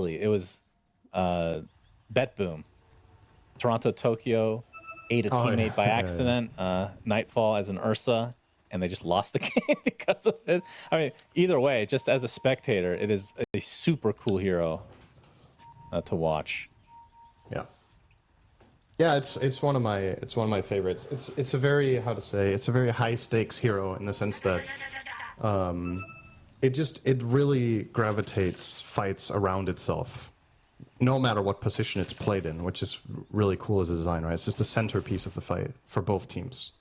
really. It was Bet Boom. Toronto, Tokyo ate a teammate by accident. Nightfall as an Ursa, and they just lost the game because of it. I mean, either way, just as a spectator, it is a super cool hero to watch. Yeah. Yeah, it's one of my favorites. It's a very, how to say, it's a very high stakes hero in the sense that it really gravitates fights around itself, no matter what position it's played in, which is really cool as a design, right? It's just the centerpiece of the fight for both teams.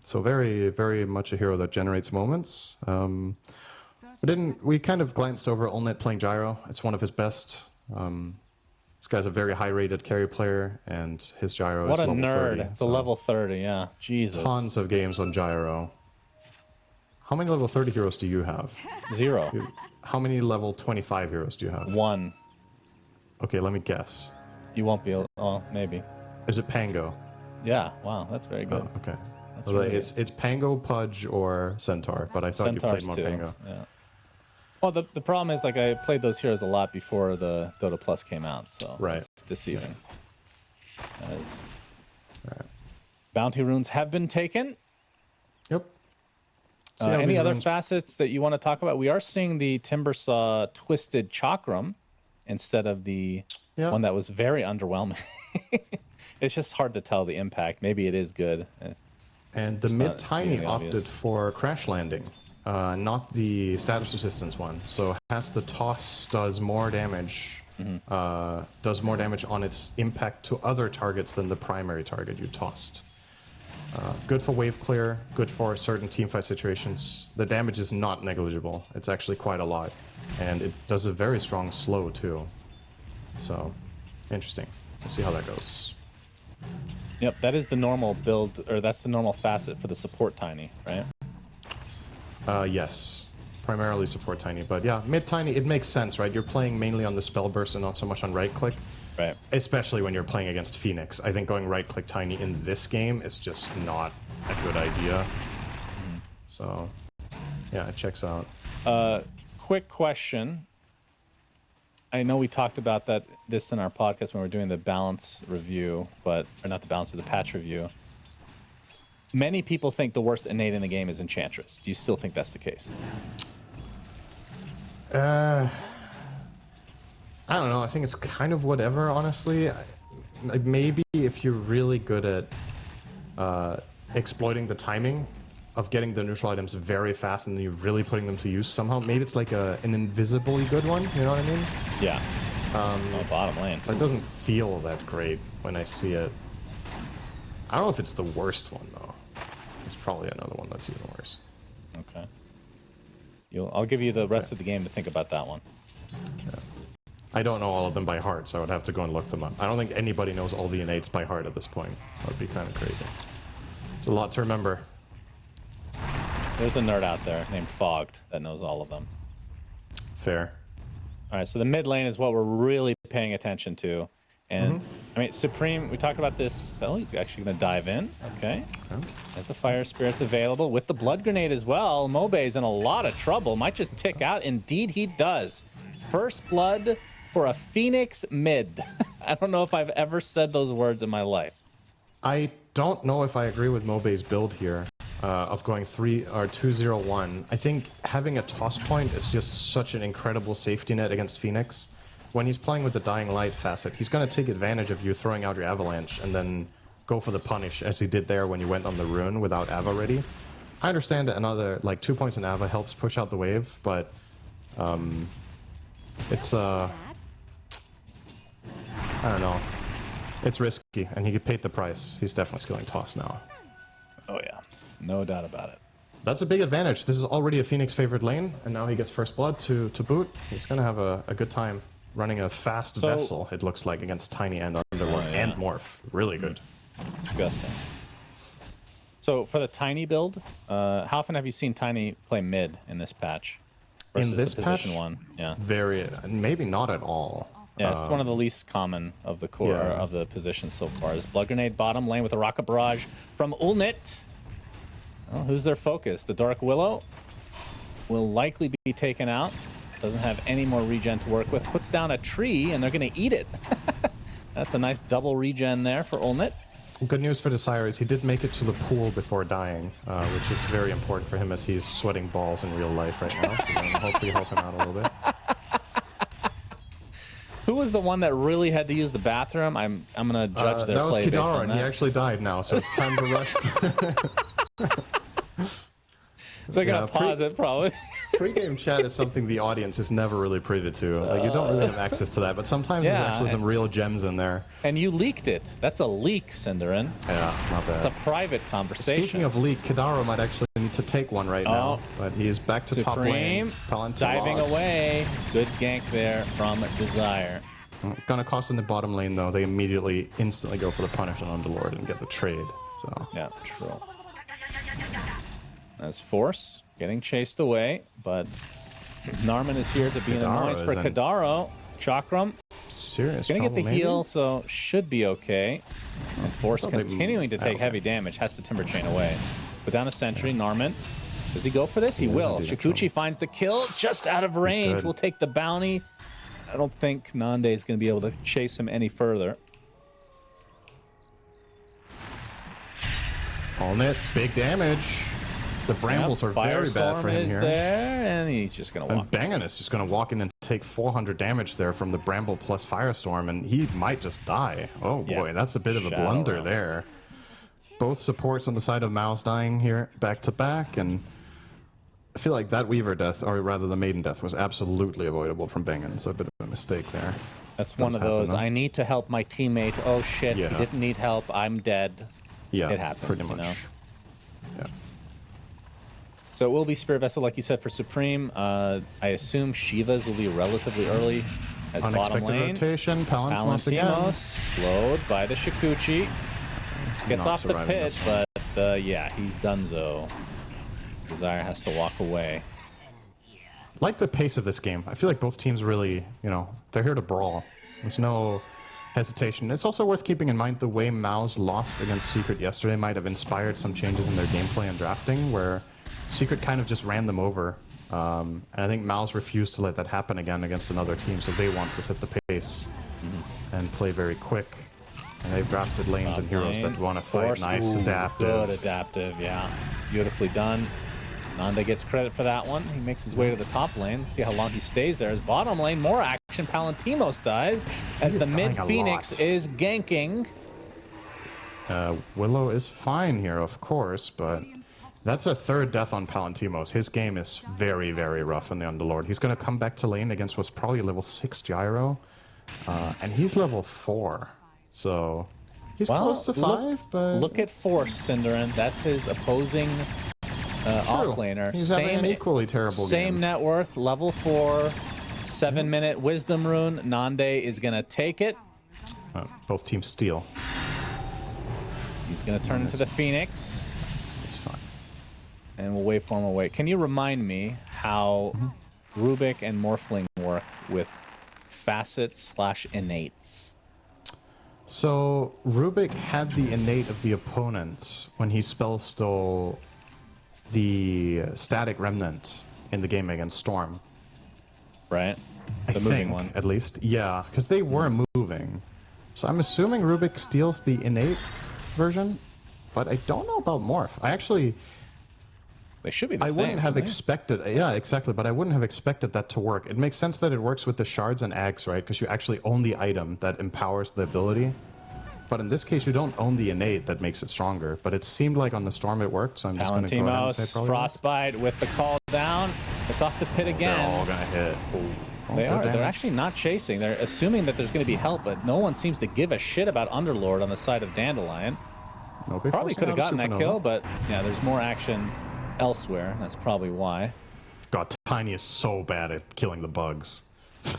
So very, very much a hero that generates moments. We kind of glanced over Ulnet playing Gyro. It's one of his best. This guy's a very high-rated carry player, and his Gyro is level 30. What a nerd. It's a level 30, yeah. Jesus. Tons of games on Gyro. How many level 30 heroes do you have? 0. How many level 25 heroes do you have? 1. Okay, let me guess. You won't be able... Oh, maybe. Is it Pango? Yeah, wow, that's very good. Oh, okay. That's really it's Pango, Pudge, or Centaur, but I thought Centaurs you played more too. Pango. Yeah. Well, the problem is, like, I played those heroes a lot before the Dota Plus came out, so right. It's deceiving. As right. Bounty runes have been taken. Yep. Any other facets that you want to talk about? We are seeing the Timbersaw Twisted Chakram instead of the one that was very underwhelming. It's just hard to tell the impact. Maybe it is good. And the Mid Tiny opted for Crash Landing, not the status resistance one. So has the toss does more damage, does more damage on its impact to other targets than the primary target you tossed. Good for wave clear, good for certain teamfight situations. The damage is not negligible. It's actually quite a lot. And it does a very strong slow too. So, interesting. We'll see how that goes. Yep, that is the normal build, or that's the normal facet for the support Tiny, right? Yes. Primarily support Tiny, but yeah, Mid Tiny, it makes sense, right? You're playing mainly on the spell burst and not so much on right click. Right. Especially when you're playing against Phoenix. I think going right click Tiny in this game is just not a good idea. So, yeah, it checks out. Quick question. I know we talked about this in our podcast when we were doing the balance review, or not the balance, the patch review. Many people think the worst innate in the game is Enchantress. Do you still think that's the case? I don't know. I think it's kind of whatever, honestly. Maybe if you're really good at exploiting the timing of getting the neutral items very fast and you're really putting them to use somehow, maybe it's like an invisibly good one, you know what I mean? Yeah. Bottom lane. That doesn't feel that great when I see it. I don't know if it's the worst one, though. It's probably another one that's even worse. Okay. I'll give you the rest of the game to think about that one. Yeah. I don't know all of them by heart, so I would have to go and look them up. I don't think anybody knows all the innates by heart at this point. That would be kind of crazy. It's a lot to remember. There's a nerd out there named Fogged that knows all of them. Fair. All right, so the mid lane is what we're really paying attention to. And, I mean, Supreme, we talked about this. Oh, he's actually going to dive in. Okay. Has the Fire Spirits available with the Blood Grenade as well. Mobe's in a lot of trouble. Might just tick out. Indeed, he does. First blood for a Phoenix mid. I don't know if I've ever said those words in my life. I don't know if I agree with Mobe's build here. Of going 2-0-1. I think having a toss point is just such an incredible safety net against Phoenix. When he's playing with the Dying Light facet, he's going to take advantage of you throwing out your Avalanche and then go for the punish, as he did there when you went on the rune without Ava ready. I understand that another, 2 points in Ava helps push out the wave, but it's, I don't know. It's risky, and he paid the price. He's definitely skilling toss now. Oh, yeah. No doubt about it. That's a big advantage. This is already a Phoenix favored lane, and now he gets first blood to boot. He's going to have a good time running a fast vessel, it looks like, against Tiny and Underlord and Morph. Really good. Disgusting. So for the Tiny build, how often have you seen Tiny play mid in this patch? In this patch? Yeah. Maybe not at all. Yeah, it's one of the least common of the core of the positions so far. Is Blood Grenade bottom lane with a Rocket Barrage from Ulnet. Well, who's their focus? The Dark Willow will likely be taken out. Doesn't have any more regen to work with. Puts down a tree, and they're going to eat it. That's a nice double regen there for Olnit. Good news for Desire is he did make it to the pool before dying, which is very important for him as he's sweating balls in real life right now. So then hopefully help him out a little bit. Who was the one that really had to use the bathroom? I'm gonna judge their play based on that. That was Kidara, and he actually died now, so it's time to rush. They're gonna pause it probably. Pre-game chat is something the audience is never really privy to. Like, you don't really have access to that, but sometimes there's actually some real gems in there. And you leaked it. That's a leak, Cinderin. Yeah, not bad. It's a private conversation. Speaking of leak, Kidara might actually need to take one right now, but he is back to top lane. Diving away. Good gank there from Desire. Gonna cost in the bottom lane though. They immediately, instantly go for the punish on Underlord and get the trade. So yeah, true. As Force getting chased away, but Narman is here to be an annoyance for Kadaro. Chakram. Serious gonna trouble, get the heal, so should be okay. And Force continuing to take heavy damage. Has the Timber Chain away. Put down a sentry. Narman. Does he go for this? He will. Shikuchi finds the kill just out of range. Will take the bounty. I don't think Nande is going to be able to chase him any further. Olnit, big damage. The brambles are very bad for him here. There, and he's just going to walk. And Bangan is just going to walk in and take 400 damage there from the bramble plus Firestorm, and he might just die. Oh boy, that's a bit of a blunder there. Both supports on the side of MOUZ dying here back to back, and I feel like that Weaver death, or rather the Maiden death, was absolutely avoidable from Bangan, so a bit of a mistake there. That's one of those, I need to help my teammate. Oh shit, he didn't need help, I'm dead. Yeah, it happens, pretty much. You know? Yeah. So it will be Spirit Vessel, like you said, for Supreme. I assume Shiva's will be relatively early as bottom lane. Rotation, Palantimos again. Slowed by the Shikuchi. Gets off the pit, but yeah, he's donezo. Desire has to walk away. Like the pace of this game. I feel like both teams really, you know, they're here to brawl. There's no hesitation. It's also worth keeping in mind the way MOUZ lost against Secret yesterday might have inspired some changes in their gameplay and drafting, where Secret kind of just ran them over. And I think MOUZ refused to let that happen again against another team, so they want to set the pace and play very quick. And they've drafted lanes and heroes that want to fight. Nice, adaptive. Good adaptive, yeah. Beautifully done. Nande gets credit for that one. He makes his way to the top lane. See how long he stays there. His bottom lane, more action. Palantimos dies as the mid Phoenix is ganking. Willow is fine here, of course, but that's a third death on Palantimos. His game is very, very rough in the Underlord. He's going to come back to lane against what's probably level 6 Gyro, and he's level 4. So he's close to 5, but look at Force, Cinderin. That's his opposing offlaner. He's having an equally terrible game. Same net worth, level 4, 7-minute Wisdom Rune. Nande is gonna take it. Both teams steal. He's gonna turn into the Phoenix. It's fine. And we'll wait for him away. Can you remind me how Rubik and Morphling work with facets / innates? So Rubik had the innate of the opponent when he spell stole the static remnant in the game against Storm. Right? The moving one. At least. Yeah, because they were moving. So I'm assuming Rubik steals the innate version, but I don't know about Morph. They should be the same. I wouldn't have expected... Yeah, exactly, but I wouldn't have expected that to work. It makes sense that it works with the shards and ags, right? Because you actually own the item that empowers the ability. But in this case, you don't own the innate that makes it stronger. But it seemed like on the Storm it worked, so I'm just going to go ahead and say probably Frostbite with the call down. It's off the pit again. They're all going to hit. They are. They're actually not chasing. They're assuming that there's going to be help, but no one seems to give a shit about Underlord on the side of Dandelion. Probably could have gotten that kill, but yeah, there's more action elsewhere. That's probably why. God, Tiny is so bad at killing the bugs.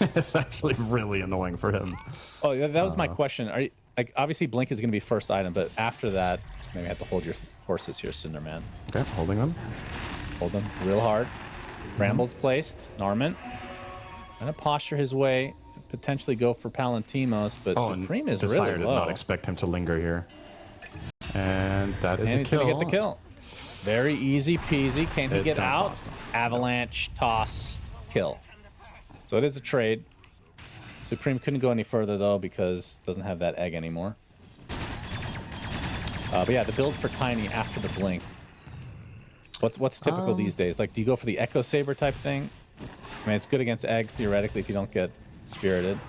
It's actually really annoying for him. Oh, yeah, that was my question. Are you, like, obviously Blink is going to be first item, but after that, maybe have to hold your horses here, Cinderman. Okay, holding them. Hold them real hard. Brambles placed. Narman. Gonna posture his way to potentially go for Palantimos, but Supreme is really low. Did not expect him to linger here. And that is a kill. And he's gonna get the kill. Very easy peasy. Can he get out? Avalanche, toss, kill. So it is a trade. Supreme couldn't go any further, though, because it doesn't have that egg anymore. But yeah, the build for Tiny after the blink. What's typical these days? Like, do you go for the Echo Saber type thing? I mean, it's good against egg, theoretically, if you don't get spirited.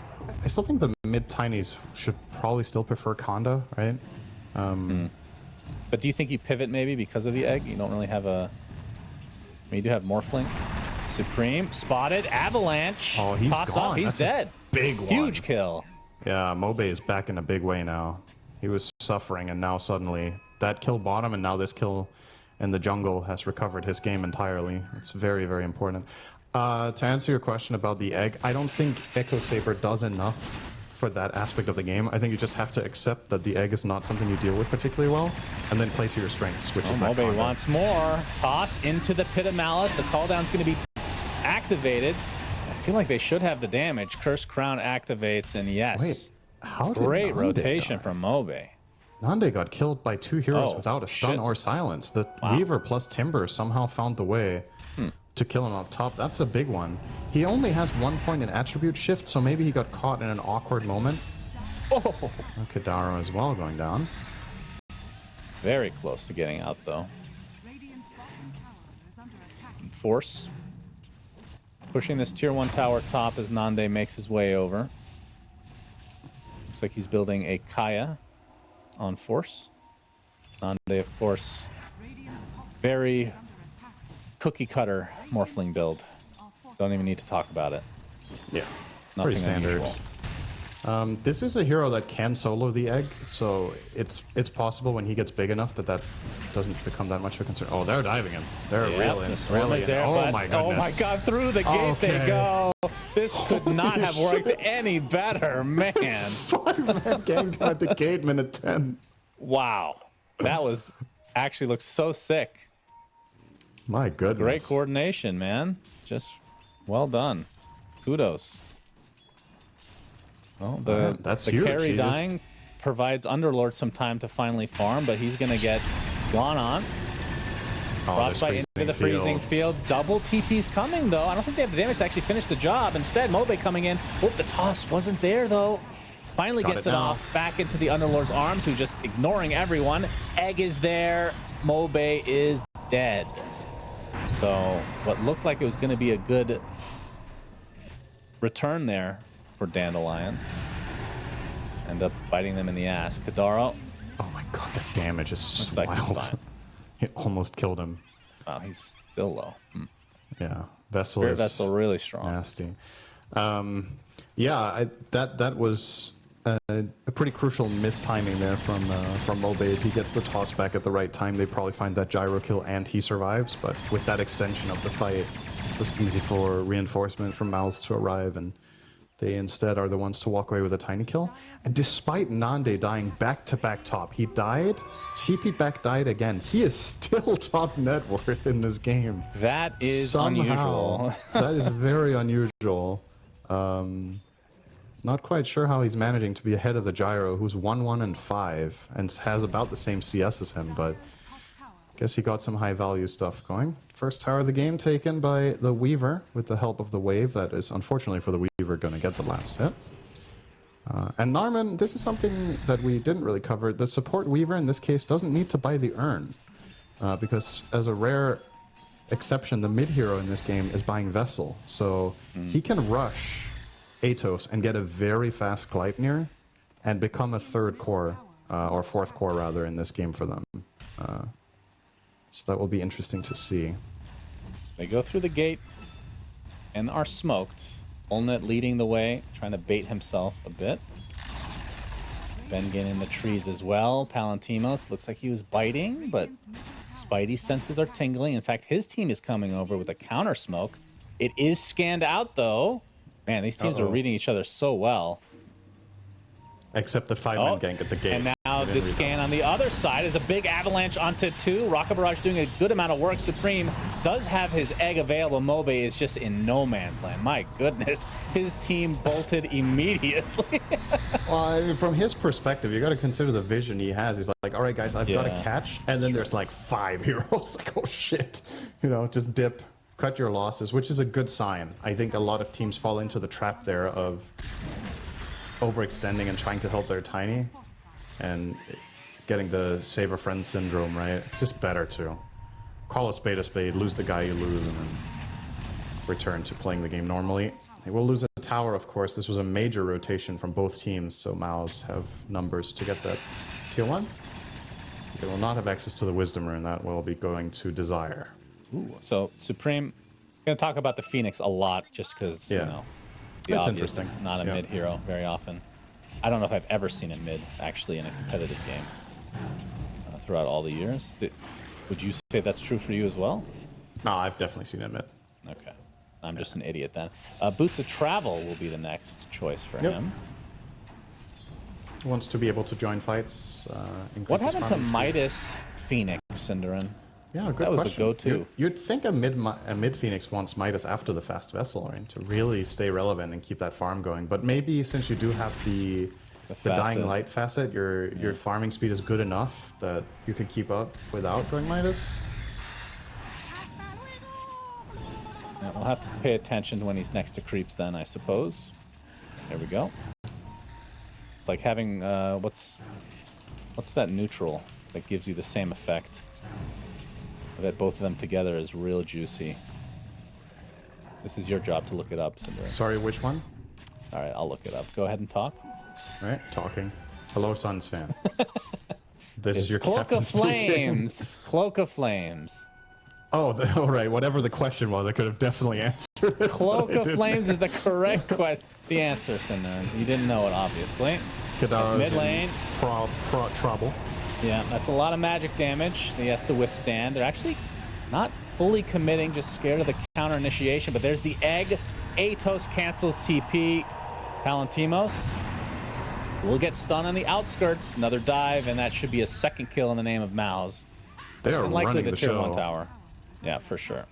I still think the mid-Tinies should probably still prefer Conda, right? But do you think you pivot maybe because of the egg? You don't really have a... I mean, you do have Morphling. Supreme, spotted, Avalanche. Oh, he's Toss gone. Up. He's That's dead. Big one. Huge kill. Yeah, Mobe is back in a big way now. He was suffering, and now suddenly that kill bottom, and now this kill in the jungle has recovered his game entirely. It's very, very important. To answer your question about the egg, I don't think Echo Saber does enough for that aspect of the game. I think you just have to accept that the egg is not something you deal with particularly well, and then play to your strengths, which is that Mobe wants more. Toss into the Pit of Malice. The cooldown's going to be activated. I feel like they should have the damage. Curse Crown activates, and yes. Wait, how did great Nande rotation die? from Mobe. Nande got killed by 2 heroes without a stun shit. or silence. The Weaver plus Timber somehow found the way to kill him up top. That's a big one. He only has 1 point in attribute shift, so maybe he got caught in an awkward moment. Oh, Kadaro as well going down. very close to getting out, though. Force. Pushing this tier 1 tower top as Nande makes his way over. Looks like he's building a Kaya on Force. Nande, of course, very cookie cutter Morphling build. Don't even need to talk about it. Yeah, Nothing pretty standard. unusual. This is a hero that can solo the egg, so it's possible when he gets big enough that that doesn't become that much of a concern. Oh, they're diving him. They're really, really. There, oh my goodness! Oh my God! Through the gate they go. This could not have worked any better, man. 5-man gang down at the gate, minute 10. Wow, that was actually looked so sick. My goodness! Great coordination, man. Just well done. Kudos. Well, that's the huge. carry dying provides Underlord some time to finally farm, but he's going to get gone on. Frostbite into the freezing field. Double TP's coming, though. I don't think they have the damage to actually finish the job. Instead, Mobe coming in. Oh, the toss wasn't there, though. Finally gets it off. Back into the Underlord's arms, who's just ignoring everyone. Egg is there. Mobe is dead. So what looked like it was going to be a good return there for Dandelions. End up biting them in the ass. Kadaro. Oh my God, that damage is just Looks like he's wild. fine. It almost killed him. Wow, he's still low. Yeah, Vessel Spirit is Vessel really strong. nasty. Yeah, that was a pretty crucial mistiming there from Mobe. If he gets the toss back at the right time, they probably find that gyro kill and he survives. But with that extension of the fight, it was easy for reinforcement from MOUZ to arrive, and they instead are the ones to walk away with a tiny kill. And despite Nande dying back-to-back top, he died, TP back died again. He is still top net worth in this game. That is Somehow, unusual. That is very unusual. Not quite sure how he's managing to be ahead of the Gyro, who's 1-1 and 5, and has about the same CS as him, but guess he got some high-value stuff going. First tower of the game taken by the Weaver with the help of the wave. That is, unfortunately for the Weaver, going to get the last hit. And Narman, this is something that we didn't really cover. The support Weaver in this case doesn't need to buy the urn, because as a rare exception, the mid hero in this game is buying Vessel, so he can rush Atos and get a very fast Gleipnir and become a third core, or fourth core rather, in this game for them. So that will be interesting to see. They go through the gate and are smoked. Olnet leading the way, trying to bait himself a bit. Bengen in the trees as well. Palantimos looks like he was biting, but Spidey's senses are tingling. In fact, his team is coming over with a counter smoke. It is scanned out, though. Man, these teams are reading each other so well. Except the 5-man gank at the gate. And now the scan on the other side is a big avalanche onto 2. Rocket Barrage doing a good amount of work. Supreme does have his egg available. Mobe is just in no man's land. My goodness, his team bolted immediately. Well, I mean, from his perspective, you got to consider the vision he has. He's like, all right, guys, I've got to catch. And then there's like 5 heroes. Like, oh, shit. You know, just dip, cut your losses, which is a good sign. I think a lot of teams fall into the trap there of overextending and trying to help their tiny and getting the save a friend syndrome, right? It's just better to call a spade, lose the guy you lose, and then return to playing the game normally. They will lose a tower, of course. This was a major rotation from both teams, so MOUZ have numbers to get that tier 1. They will not have access to the Wisdom Rune. That will be going to Desire. Ooh. So Supreme, I'm going to talk about the Phoenix a lot just because, you know, the That's obvious, interesting. it's not a mid hero very often. I don't know if I've ever seen it mid, actually, in a competitive game throughout all the years. Would you say that's true for you as well? No, I've definitely seen it mid. Okay. I'm just an idiot then. Boots of Travel will be the next choice for him. Wants to be able to join fights. What happened to Midas Phoenix, Cinderin? Yeah, good That was question. the go-to. You'd think a mid Phoenix wants Midas after the fast vessel, right? To really stay relevant and keep that farm going. But maybe since you do have the Dying Light facet, your farming speed is good enough that you can keep up without going Midas. Yeah, we'll have to pay attention to when he's next to creeps then, I suppose. There we go. It's like having, what's that neutral that gives you the same effect? I bet both of them together is real juicy. This is your job to look it up, Cinder. Sorry, which one? All right, I'll look it up. Go ahead and talk. All right, talking. Hello, Suns fan. This is your Cloak of Flames. Cloak of Flames. Oh, all right. Whatever the question was, I could have definitely answered it. Cloak of Flames is the correct the answer, Cinder. You didn't know it, obviously. Mid lane. Trouble. Yeah, that's a lot of magic damage that he has to withstand. They're actually not fully committing, just scared of the counter initiation. But there's the egg. Atos cancels TP. Palantimos will get stunned on the outskirts. Another dive, and that should be a second kill in the name of MOUZ. They are running the tier show. 1 tower. Yeah, for sure.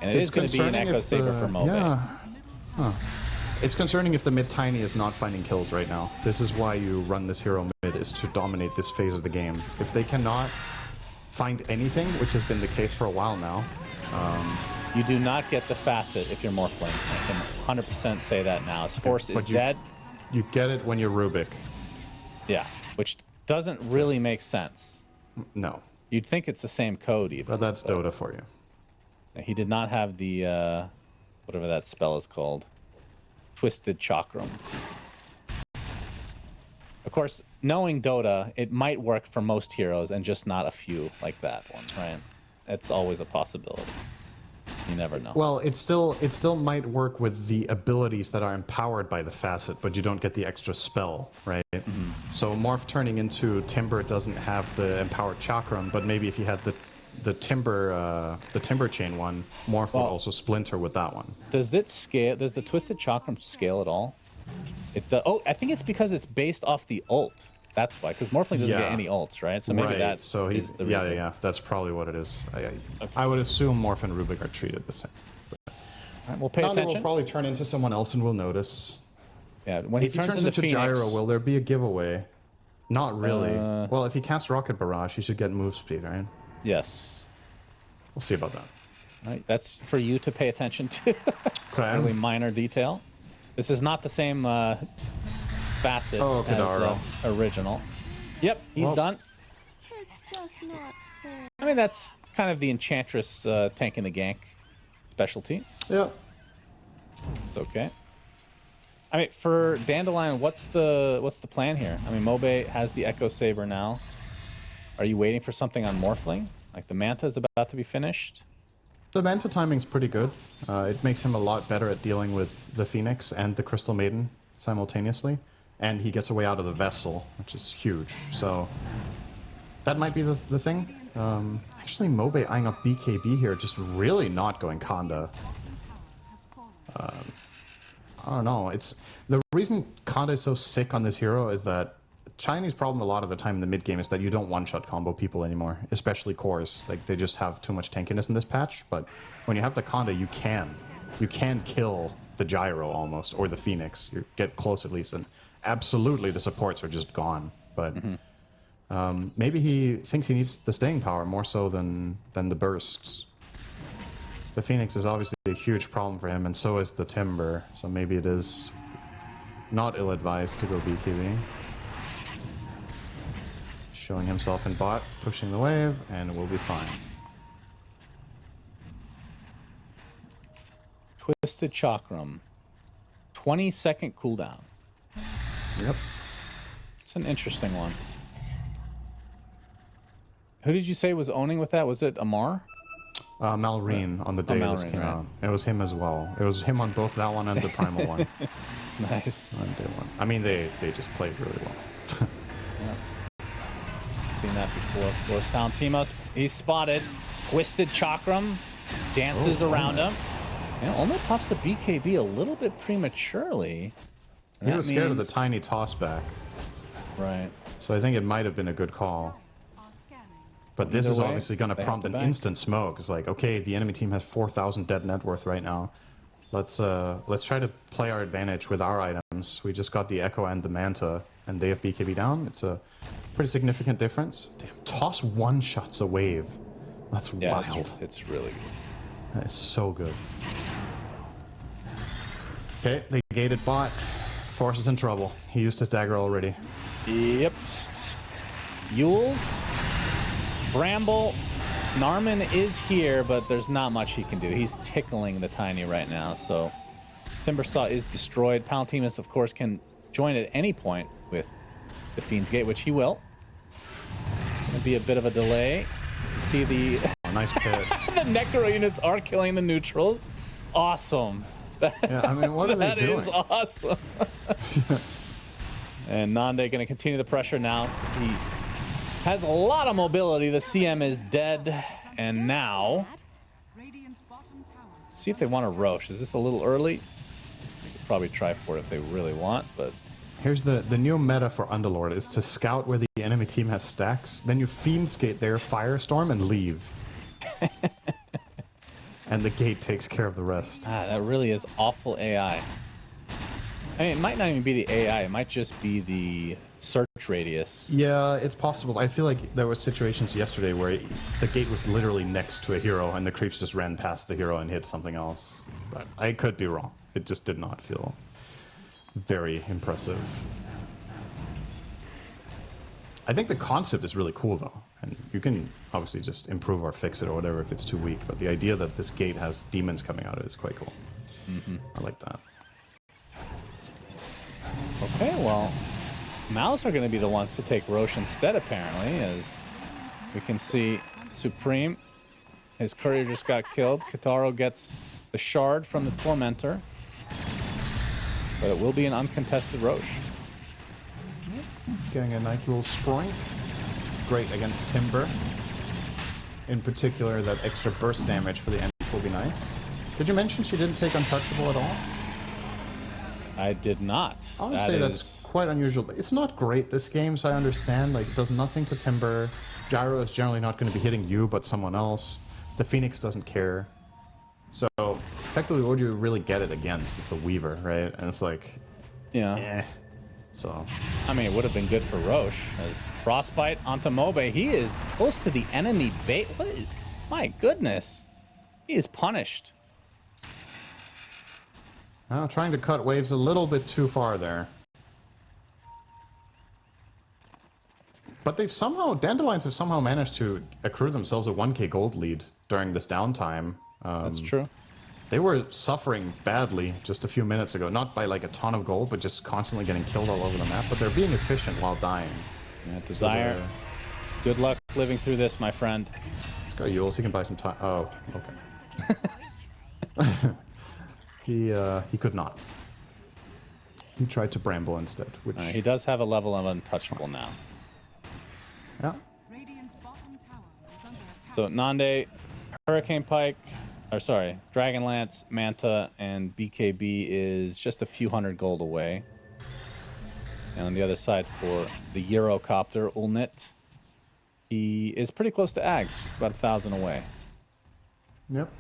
And it is going to be an Echo Saber for Mobe. Yeah. Huh. It's concerning if the mid tiny is not finding kills right now. This is why you run this hero mid, is to dominate this phase of the game. If they cannot find anything, which has been the case for a while now. You do not get the facet if you're Morphling. I can 100% say that now. His force is dead. You get it when you're Rubik. Yeah, which doesn't really make sense. No. You'd think it's the same code even. But that's Dota for you. He did not have the, whatever that spell is called. Twisted Chakram. Of course, knowing Dota, it might work for most heroes and just not a few like that one, right? It's always a possibility. You never know. Well, it still might work with the abilities that are empowered by the facet, but you don't get the extra spell, right? Mm-hmm. So Morph turning into Timber doesn't have the empowered Chakram, but maybe if you had the Timber Chain one, Morph would also splinter with that one. Does it scale? Does the Twisted Chakram scale at all? Oh, I think it's because it's based off the ult. That's why, because Morphling doesn't get any ults, right? So maybe that is the reason. Yeah, that's probably what it is. I would assume Morph and Rubik are treated the same. All right, we'll pay attention. Will probably turn into someone else and we'll notice. Yeah, when he turns into Phoenix, Gyro, will there be a giveaway? Not really. Well, if he casts Rocket Barrage, he should get move speed, right? Yes. We'll see about that. All right, that's for you to pay attention to. Really minor detail. This is not the same facet as original. Yep, he's done. It's just not fair. I mean, that's kind of the Enchantress tank in the gank specialty. Yeah. It's okay. I mean, for Dandelion, what's the plan here? I mean, Mobe has the Echo Saber now. Are you waiting for something on Morphling? Like the Manta is about to be finished? The Manta timing's pretty good. It makes him a lot better at dealing with the Phoenix and the Crystal Maiden simultaneously. And he gets away out of the Vessel, which is huge. So that might be the thing. Actually, Mobe eyeing up BKB here, just really not going Kanda. I don't know. It's the reason Kanda is so sick on this hero is that Chinese problem a lot of the time in the mid game is that you don't one-shot combo people anymore, especially cores. Like they just have too much tankiness in this patch. But when you have the Kanda, you can kill the Gyro almost, or the Phoenix. You get close at least, and absolutely the supports are just gone. But maybe he thinks he needs the staying power more so than the bursts. The Phoenix is obviously a huge problem for him, and so is the Timber. So maybe it is not ill-advised to go BKB. Showing himself in bot, pushing the wave, and we'll be fine. Twisted Chakram. 20-second cooldown. Yep. It's an interesting one. Who did you say was owning with that? Was it Amar? Malrine on the day this came out. It was him as well. It was him on both that one and the Primal one. Nice. On day one. I mean, they just played really well. Yeah. Seen that before. Of course, Palutimus, he's spotted. Twisted Chakram dances around him. And Olmec pops the BKB a little bit prematurely. He was scared of the tiny toss back. Right. So I think it might have been a good call. But this is obviously going to prompt an instant smoke. It's like, okay, the enemy team has 4,000 dead net worth right now. Let's try to play our advantage with our items. We just got the Echo and the Manta, and they have BKB down. It's a pretty significant difference. Damn, toss one-shots a wave. That's wild. It's really good. That is so good. Okay, they gated bot. Force is in trouble. He used his dagger already. Yep. Yules. Bramble, Narman is here, but there's not much he can do. He's tickling the Tiny right now, so Timbersaw is destroyed. Palutimus, of course, can join at any point with the Fiend's Gate, which he will. Gonna be a bit of a delay. See the nice pit. The Necro units are killing the neutrals. Awesome. Yeah, I mean, what are they doing? That is awesome. And Nande gonna continue the pressure now because he has a lot of mobility. The CM is dead, and now see if they want a Roche. Is this a little early? They could probably try for it if they really want, but here's the new meta for Underlord is to scout where the enemy team has stacks, then you Fiend Skate there, Firestorm, and leave. And the gate takes care of the rest. Ah, that really is awful AI. I mean, it might not even be the AI. It might just be the search radius. Yeah, it's possible. I feel like there were situations yesterday where the gate was literally next to a hero and the creeps just ran past the hero and hit something else. But I could be wrong. It just did not feel very impressive. I think the concept is really cool though. And you can obviously just improve or fix it or whatever if it's too weak. But the idea that this gate has demons coming out of it is quite cool. I like that. Okay, well, MOUZ are going to be the ones to take Roche instead, apparently, as we can see Supreme. His courier just got killed. Kitaro gets the shard from the Tormentor. But it will be an uncontested Roche. Getting a nice little sproink. Great against Timber. In particular, that extra burst damage for the enemies will be nice. Did you mention she didn't take Untouchable at all? I did not. I would say that's quite unusual. But it's not great this game, so I understand. Like, it does nothing to Timber. Gyro is generally not going to be hitting you, but someone else. The Phoenix doesn't care. So, effectively, what would you really get it against is the Weaver, right? And it's like, yeah. So, I mean, it would have been good for Roche as Frostbite onto Mobe. He is close to the enemy bait. My goodness, he is punished. Trying to cut waves a little bit too far there. But they've somehow, Dandelions have somehow managed to accrue themselves a 1k gold lead during this downtime. That's true. They were suffering badly just a few minutes ago. Not by like a ton of gold, but just constantly getting killed all over the map. But they're being efficient while dying. Yeah, Desire, good luck living through this, my friend. Let's go Yules, he can buy some time. Oh, okay. He could not. He tried to Bramble instead, which... He does have a level of Untouchable now. Yeah. So Nande, Hurricane Pike, or sorry, Dragonlance, Manta, and BKB is just a few hundred gold away. And on the other side for the Eurocopter, Ulnit, he is pretty close to Ags, just about 1,000 away. Yep.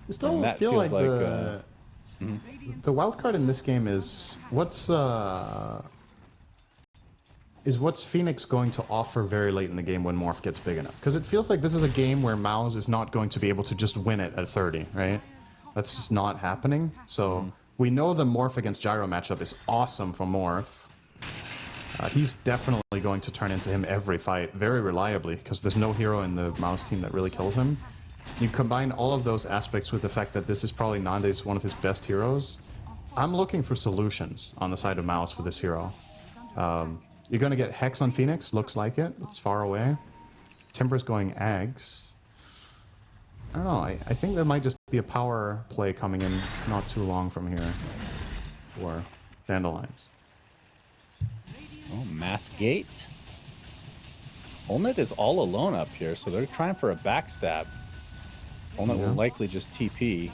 I still feel like the wildcard in this game is what's is what's Phoenix going to offer very late in the game when Morph gets big enough? Because it feels like this is a game where MOUZ is not going to be able to just win it at 30, right? That's just not happening. So we know the Morph against Gyro matchup is awesome for Morph. He's definitely going to turn into him every fight very reliably because there's no hero in the MOUZ team that really kills him. You combine all of those aspects with the fact that this is probably Nande's one of his best heroes. I'm looking for solutions on the side of MOUZ for this hero. You're going to get Hex on Phoenix, looks like it. It's far away. Timber's going Ags. I don't know, I think there might just be a power play coming in not too long from here for Dandelions. Oh, Mass Gate. Olnit is all alone up here, so they're trying for a backstab. Olnit will likely just TP.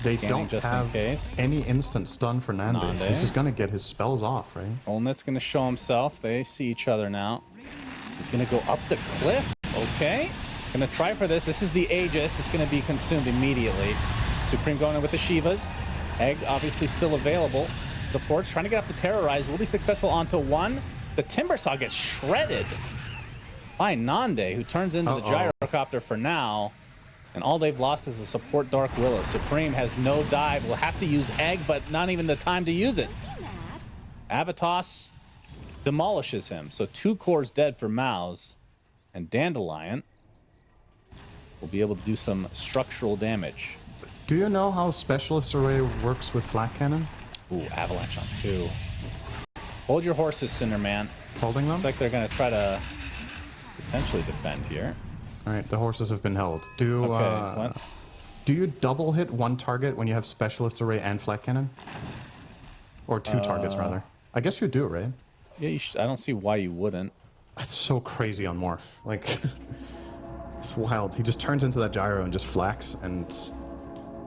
They don't just have in case. any instant stun for Nande. He's just going to get his spells off, right? Olnit's going to show himself. They see each other now. He's going to go up the cliff. Okay. Going to try for this. This is the Aegis. It's going to be consumed immediately. Supreme going in with the Shivas. Egg obviously still available. Supports trying to get up the Terrorize. Will be successful onto one. The Timbersaw gets shredded by Nande, who turns into the Gyrocopter for now. And all they've lost is a support Dark Willow. Supreme has no dive. Will have to use Egg, but not even the time to use it. Avatos demolishes him. So 2 cores dead for MOUZ. And Dandelion will be able to do some structural damage. Do you know how Specialist Array works with Flak Cannon? Ooh, Avalanche on 2. Hold your horses, Cinderman. Holding them? Looks like they're going to try to potentially defend here. All right, the horses have been held. Do you double hit one target when you have Specialist Array and Flak Cannon? Or 2 targets, rather. I guess you do, right? Yeah, you I don't see why you wouldn't. That's so crazy on Morph. Like, it's wild. He just turns into that gyro and just flaks, and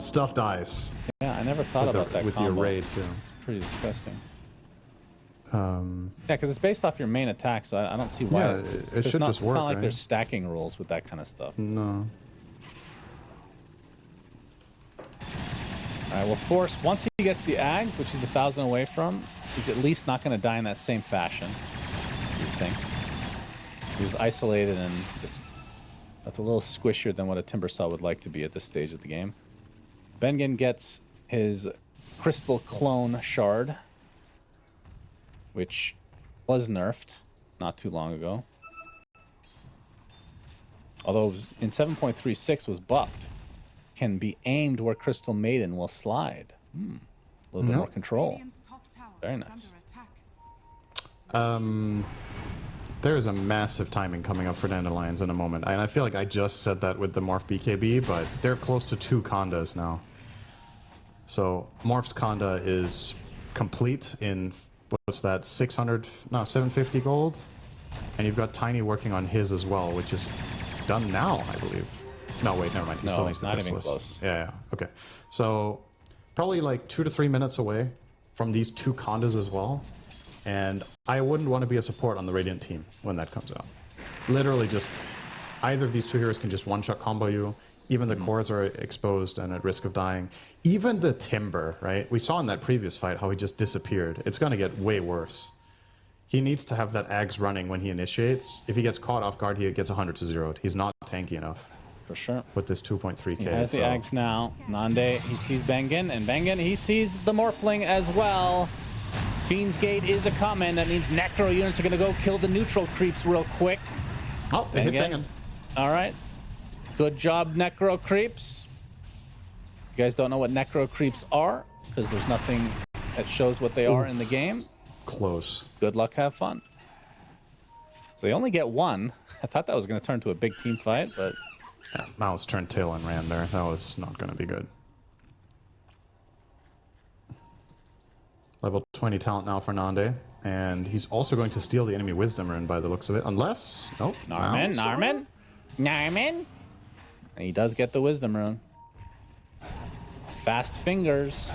stuff dies. Yeah, I never thought about that with combo. the array, too. It's pretty disgusting. Yeah, because it's based off your main attack, so I don't see why. Yeah, it should just work, It's not like right? there's stacking rules with that kind of stuff. No. All right, well, Force, once he gets the Ags, which he's 1,000 away from, he's at least not going to die in that same fashion, you think. He was isolated and just... That's a little squishier than what a Timbersaw would like to be at this stage of the game. Bengen gets his Crystal Clone Shard, which was nerfed not too long ago. Although in 7.36 was buffed. Can be aimed where Crystal Maiden will slide. A little bit more control. Very nice. There's a massive timing coming up for Dandelions in a moment. And I feel like I just said that with the Morph BKB, but they're close to 2 Condas now. So Morph's Conda is complete in, what's that, 750 gold? And you've got Tiny working on his as well, which is done now, I believe. No, wait, never mind. He still needs the not even Chrysalis. close. Yeah, okay. So probably like 2 to 3 minutes away from these 2 Condas as well. And I wouldn't want to be a support on the Radiant team when that comes out. Literally just either of these 2 heroes can just one-shot combo you. Even the cores are exposed and at risk of dying. Even the Timber, right? We saw in that previous fight how he just disappeared. It's going to get way worse. He needs to have that Ags running when he initiates. If he gets caught off guard, he gets 100 to 0. He's not tanky enough. For sure. With this 2.3k. He has the Ags now. Nande, he sees Bengen, and Bengen, he sees the Morphling as well. Fiend's Gate is a-coming. That means Necro units are going to go kill the neutral creeps real quick. Oh, they hit Bengen. All right. Good job, Necro creeps. You guys don't know what Necro creeps are, because there's nothing that shows what they are in the game. Close. Good luck, have fun. So they only get 1. I thought that was going to turn to a big team fight, but... Yeah, MOUZ turned tail and ran there. That was not going to be good. Level 20 talent now for Nande. And he's also going to steal the enemy Wisdom Rune by the looks of it. Unless... Nope. Narman. And he does get the Wisdom Rune. Fast fingers.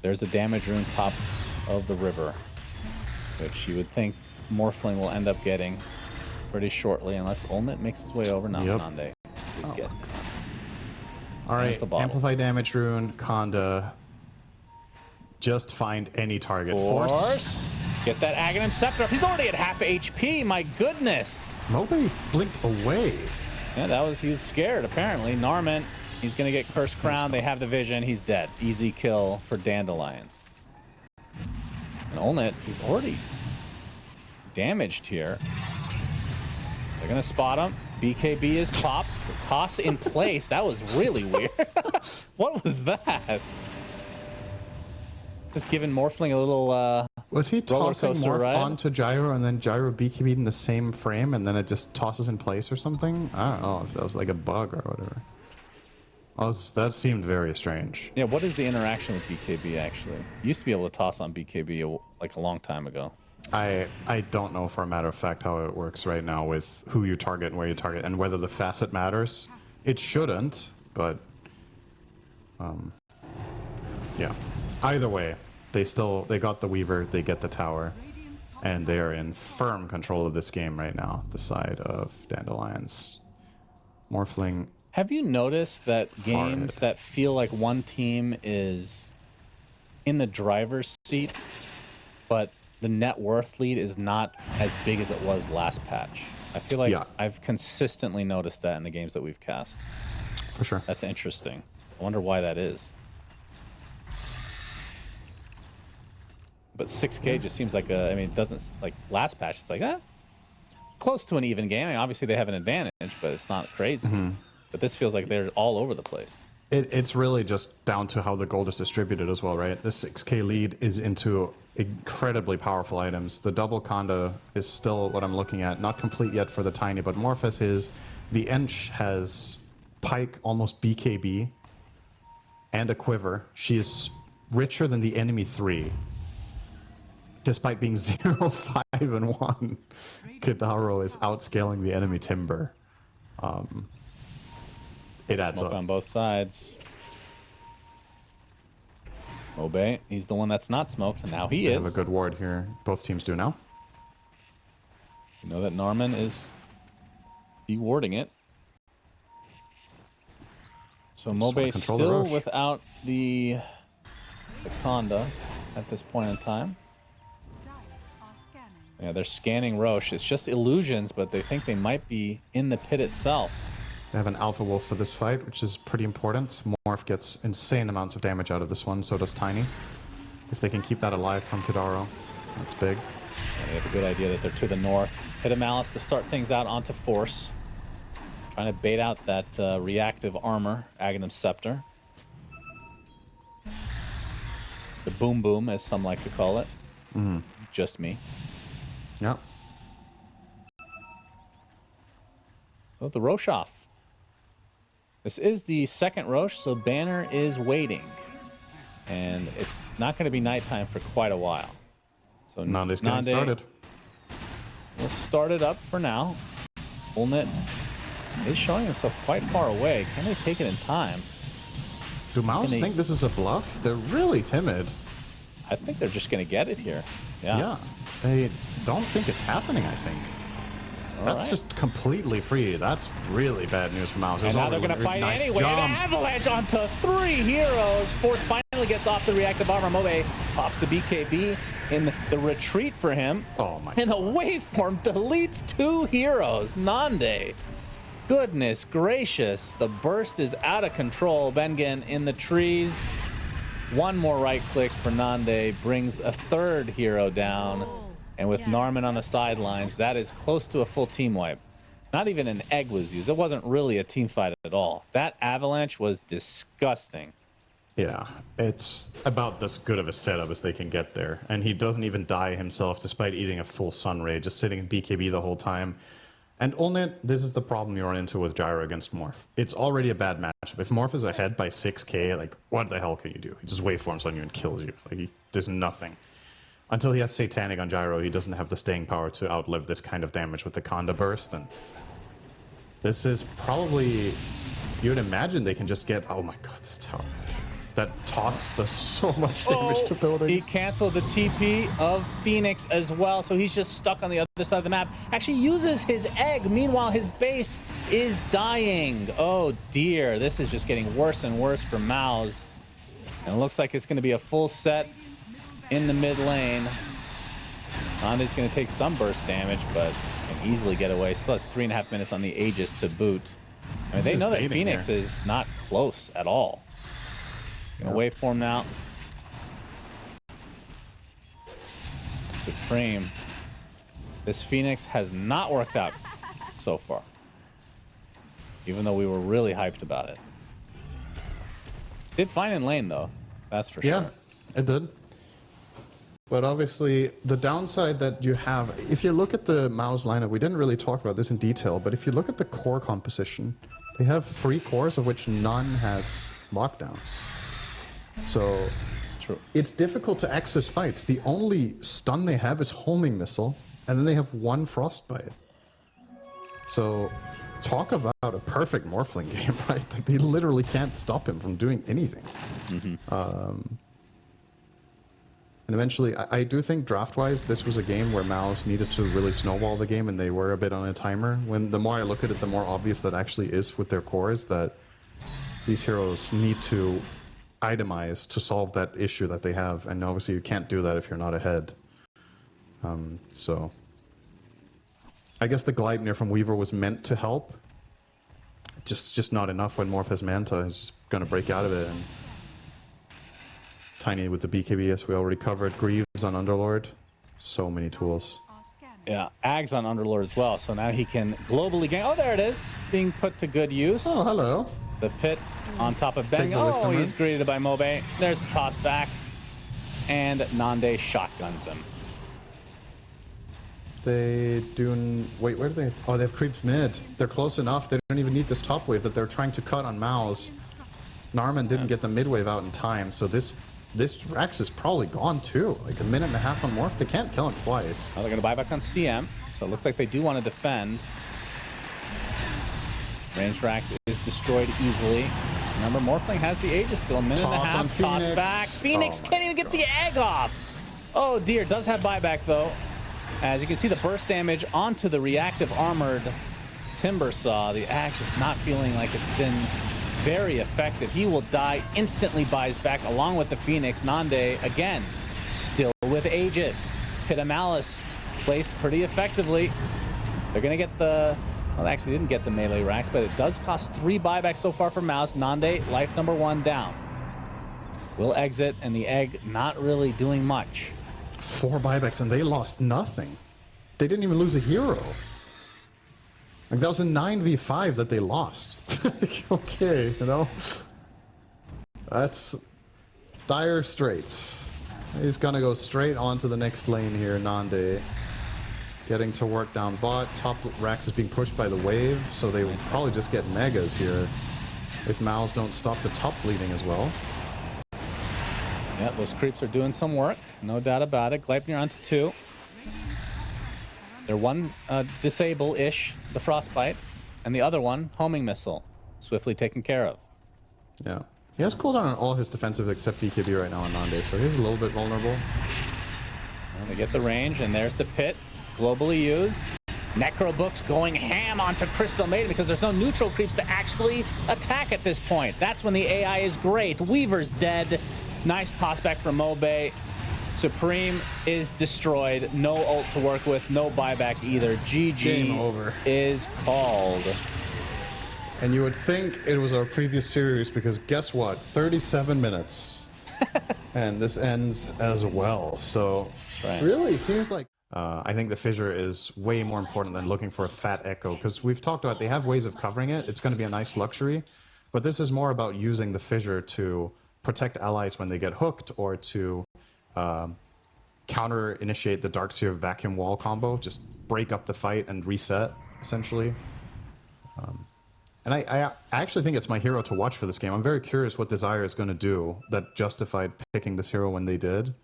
There's a damage rune top of the river, which you would think Morphling will end up getting pretty shortly, unless Olnit makes his way over. Not Nande. He's getting. All right, Amplify damage rune, Conda. Just find any target. Force. Get that Aghanim Scepter. He's already at half HP. My goodness. Mobe blinked away. Yeah, he was scared, apparently. Narman, he's going to get Curse Crown. They have the vision. He's dead. Easy kill for Dandelions. And Olnet, he's already damaged here. They're going to spot him. BKB is popped. Toss in place. That was really weird. What was that? Just giving Morphling a little was he tossing Morph ride onto Gyro and then Gyro BKB'd in the same frame and then it just tosses in place or something? I don't know if that was like a bug or whatever. That seemed very strange. Yeah, what is the interaction with BKB actually? You used to be able to toss on BKB like a long time ago. I don't know for a matter of fact how it works right now with who you target and where you target and whether the facet matters. It shouldn't, but yeah. Either way, they got the Weaver, they get the tower, and they are in firm control of this game right now, the side of Dandelions. Morphling. Have you noticed that games that feel like one team is in the driver's seat, but the net worth lead is not as big as it was last patch? I feel like I've consistently noticed that in the games that we've cast. For sure. That's interesting. I wonder why that is. But 6K just seems like I mean, it doesn't, like last patch, it's like, close to an even game. I mean, obviously they have an advantage, but it's not crazy. But this feels like they're all over the place. It's really just down to how the gold is distributed as well, right? The 6K lead is into incredibly powerful items. The double Conda is still what I'm looking at. Not complete yet for the Tiny, but Morph has his. The Ench has Pike, almost BKB, and a Quiver. She is richer than the enemy 3. Despite being 0, 5, and 1, Kidaro is outscaling the enemy Timber. It adds Smoke up. on both sides. Mobe, he's the one that's not smoked, and now he is. Have a good ward here. Both teams do now. You know that Narman is dewarding it. So Mobe still without the Conda at this point in time. Yeah, they're scanning Roche. It's just illusions, but they think they might be in the pit itself. They have an Alpha Wolf for this fight, which is pretty important. Morph gets insane amounts of damage out of this one, so does Tiny. If they can keep that alive from Kidaro, that's big. Yeah, they have a good idea that they're to the north. Hit a Malice to start things out onto Force. Trying to bait out that reactive armor, Aghanim Scepter. The Boom Boom, as some like to call it. Just me. Yep. So the Roche off. This is the second Roche, so Banner is waiting. And it's not going to be nighttime for quite a while. So Nande's getting started. We'll start it up for now. Olnet is showing himself quite far away. Can they take it in time? Do MOUZ think this is a bluff? They're really timid. I think they're just going to get it here. Yeah. They don't think it's happening, I think. That's just completely free. That's really bad news for MOUZ. And now they're going to fight anyway. An avalanche onto 3 heroes. Force finally gets off the reactive armor. Mobe pops the BKB in the retreat for him. Oh my And the waveform deletes 2 heroes. Nande. Goodness gracious. The burst is out of control. Bengen in the trees. One more right click for Nande brings a 3rd hero down. And with Narman on the sidelines, that is close to a full team wipe. Not even an egg was used. It wasn't really a team fight at all. That avalanche was disgusting. Yeah, it's about as good of a setup as they can get there. And he doesn't even die himself despite eating a full Sun Ray, just sitting in BKB the whole time. And Olnet, this is the problem you run into with Gyro against Morph. It's already a bad matchup. If Morph is ahead by 6K, like, what the hell can you do? He just waveforms on you and kills you. Like, there's nothing. Until he has Satanic on Gyro, he doesn't have the staying power to outlive this kind of damage with the Conda burst. And this is probably... You would imagine they can just get... Oh my god, this tower. That toss does so much damage to buildings. He canceled the TP of Phoenix as well, so he's just stuck on the other side of the map. Actually uses his egg. Meanwhile, his base is dying. Oh dear, this is just getting worse and worse for MOUZ. And it looks like it's going to be a full set in the mid lane. Nande's going to take some burst damage, but can easily get away. Still has 3.5 minutes on the Aegis to boot. I mean, they know that Phoenix is not close at all. Waveform now. Supreme. This Phoenix has not worked out so far, even though we were really hyped about it. Did fine in lane, though. That's for sure. Yeah, it did. But obviously, the downside that you have, if you look at the MOUZ lineup, we didn't really talk about this in detail, but if you look at the core composition, they have 3 cores, of which none has lockdown. So true. It's difficult to access fights. The only stun they have is homing missile, and then they have 1 frostbite. So talk about a perfect Morphling game, right? Like, they literally can't stop him from doing anything. And eventually, I do think draft-wise, this was a game where MOUZ needed to really snowball the game, and they were a bit on a timer. When the more I look at it, the more obvious that actually is with their cores, that these heroes need to itemize to solve that issue that they have, and obviously you can't do that if you're not ahead. So I guess the Gleipnir from Weaver was meant to help. Just not enough when Morph has Manta. He's just going to break out of it. And Tiny with the BKB, as we already covered. Greaves on Underlord. So many tools. Yeah, Ags on Underlord as well. So now he can globally gain. Oh, there it is. Being put to good use. Oh, hello. The pit on top of Bang. Oh, he's greeted by Mobe. There's the toss back. And Nande shotguns him. They do... Wait, where do they... Oh, they have creeps mid. They're close enough. They don't even need this top wave that they're trying to cut on MOUZ. Narman didn't get the mid wave out in time, so this Rax is probably gone too. Like 1.5 minutes on Morph. They can't kill him twice. Now they're going to buy back on CM, so it looks like they do want to defend. Range Rax is destroyed easily. Remember, Morphling has the Aegis still. 1.5 minutes. Toss back. Phoenix can't even get the egg off. Oh dear, does have buyback though. As you can see, the burst damage onto the reactive armored Timbersaw. The Axe just not feeling like it's been very effective. He will die, instantly buys back along with the Phoenix. Nande, again, still with Aegis. Pit of Malice placed pretty effectively. They're going to get the... Well, they actually didn't get the melee racks, but it does cost 3 buybacks so far for MOUZ. Nande, life number 1 down. Will exit, and the egg not really doing much. 4 buybacks, and they lost nothing. They didn't even lose a hero. Like, that was a 9v5 that they lost. Okay, you know? That's dire straits. He's gonna go straight on to the next lane here, Nande. Getting to work down bot. Top Rax is being pushed by the wave, so they will probably just get megas here if MOUZ don't stop the top bleeding as well. Yeah, those creeps are doing some work, no doubt about it. Gleipnir onto 2. They're one disable-ish, the Frostbite, and the other one, homing missile, swiftly taken care of. Yeah. He has cooldown on all his defensive except BKB right now on Nande, so he's a little bit vulnerable. Well, they get the range, and there's the pit, globally used. Necrobooks going ham onto Crystal Maiden because there's no neutral creeps to actually attack at this point. That's when the AI is great. Weaver's dead. Nice tossback from Mobe. Supreme is destroyed. No ult to work with. No buyback either. GG Game over. Is called. And you would think it was our previous series because guess what? 37 minutes. And this ends as well. So right. Really seems like... I think the fissure is way more important than looking for a fat echo because we've talked about they have ways of covering it. It's going to be a nice luxury. But this is more about using the fissure to protect allies when they get hooked or to counter-initiate the Darkseer vacuum wall combo. Just break up the fight and reset, essentially. And I actually think it's my hero to watch for this game. I'm very curious what Desire is going to do that justified picking this hero when they did.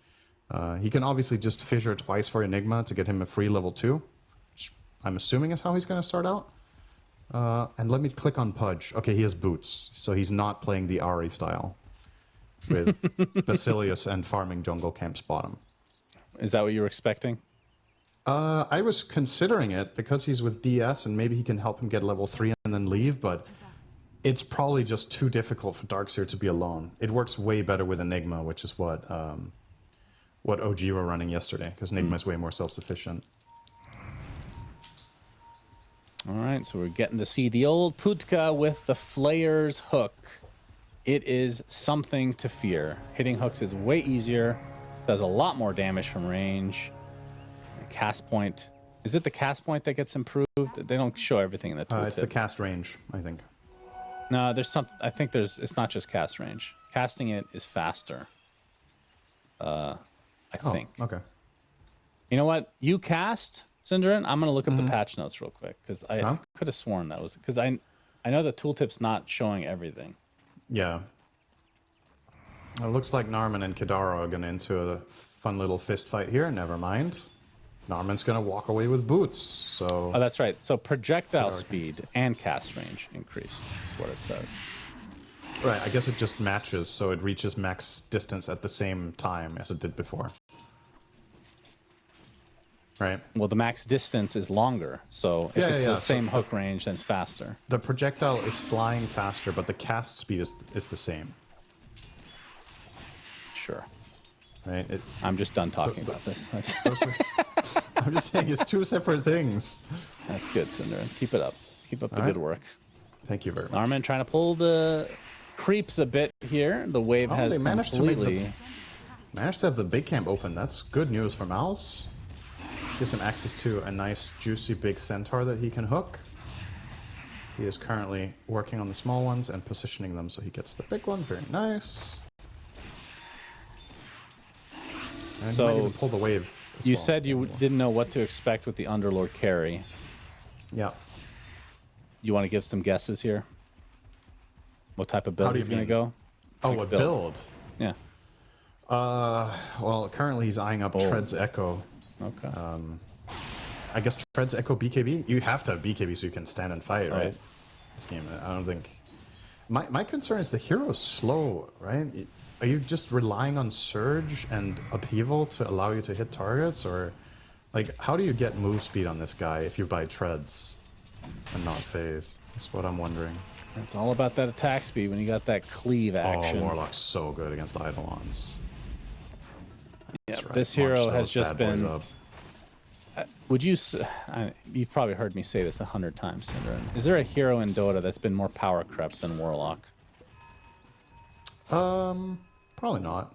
He can obviously just fissure twice for Enigma to get him a free level 2, which I'm assuming is how he's going to start out. And let me click on Pudge. Okay, he has boots, so he's not playing the Ari style with Basilius and farming jungle camps bottom. Is that what you were expecting? I was considering it because he's with DS and maybe he can help him get level 3 and then leave, but it's probably just too difficult for Darkseer to be alone. It works way better with Enigma, which is what what OG were running yesterday, because Nigma is way more self-sufficient. All right, so we're getting to see the old Putka with the Flayer's hook. It is something to fear. Hitting hooks is way easier, does a lot more damage from range. Cast point. Is it the cast point that gets improved? They don't show everything in the tooltip. It's the cast range, I think. No, there's some. I think it's not just cast range. Casting it is faster. I think. Okay. You know what? You cast, Cinderin. I'm gonna look up the patch notes real quick because I could have sworn that was because I know the tooltip's not showing everything. Yeah. It looks like Narman and Kidara are going into a fun little fist fight here. Never mind. Narman's going to walk away with boots. So. Oh, that's right. So projectile speed and cast range increased. That's what it says. Right. I guess it just matches, so it reaches max distance at the same time as it did before. Right. Well, the max distance is longer, so if it's the same hook range, then it's faster. The projectile is flying faster, but the cast speed is the same. Sure. Right. I'm just done talking about this. I'm just saying it's two separate things. That's good, Cinderin. Keep it up. Keep up the good work. Thank you very much. Narman trying to pull the creeps a bit here. The wave has completely... Managed to have the big camp open. That's good news for MOUZ. Gives him access to a nice, juicy, big centaur that he can hook. He is currently working on the small ones and positioning them so he gets the big one. Very nice. And he might even pull the wave as You well. said you didn't know what to expect with the Underlord carry. Yeah. You want to give some guesses here? What type of build he's going to go? Oh, what build? Yeah. Well, currently he's eyeing up Tread's Echo. Okay. I guess Tread's Echo BKB? You have to have BKB so you can stand and fight, right? This game, I don't think... My concern is the hero's slow, right? Are you just relying on Surge and Upheaval to allow you to hit targets? Or, like, how do you get move speed on this guy if you buy Treads and not Phase? That's what I'm wondering. It's all about that attack speed when you got that cleave action. Oh, Warlock's so good against Eidolons. Yeah, Right. this hero March has just been... up. Would you... you've probably heard me say this 100 times, Cinderin. Is there a hero in Dota that's been more power crept than Warlock? Probably not.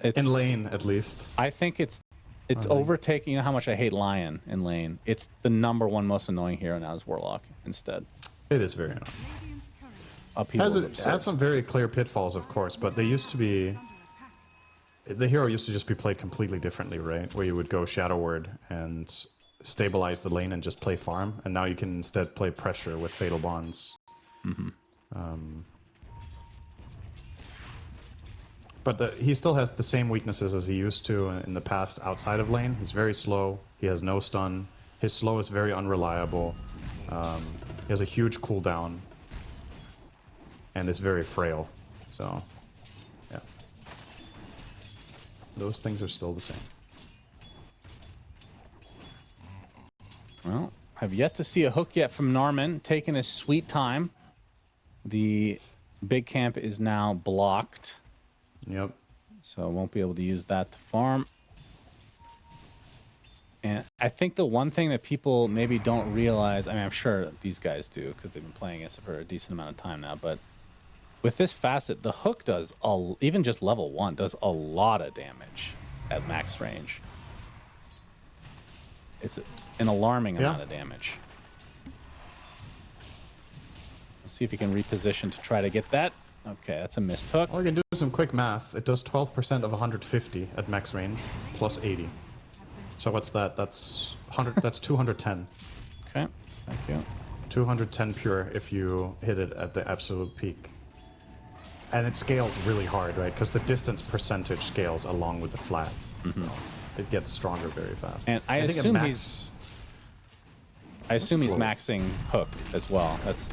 In lane, at least. I think it's overtaking... You know how much I hate Lion in lane? It's the #1 most annoying hero now is Warlock instead. It is very annoying. It has some very clear pitfalls, of course, but they used to be... The hero used to just be played completely differently, right? Where you would go Shadow Word and stabilize the lane and just play farm, and now you can instead play pressure with Fatal Bonds. But he still has the same weaknesses as he used to in the past outside of lane. He's very slow. He has no stun. His slow is very unreliable. He has a huge cooldown and is very frail. So, yeah. Those things are still the same. Well, I've yet to see a hook yet from Narman, taking his sweet time. The big camp is now blocked. Yep. So won't be able to use that to farm. And I think the one thing that people maybe don't realize, I mean, I'm sure these guys do because they've been playing it for a decent amount of time now, but with this facet, the hook does, even just level 1, does a lot of damage at max range. It's an alarming amount of damage. Let's see if he can reposition to try to get that. Okay, that's a missed hook. Well, we can do some quick math. It does 12% of 150 at max range, plus 80. So what's that? That's 100. That's 210. Okay, thank you. 210 pure if you hit it at the absolute peak. And it scales really hard, right? Because the distance percentage scales along with the flat. So it gets stronger very fast. And I assume he's maxing hook as well. That's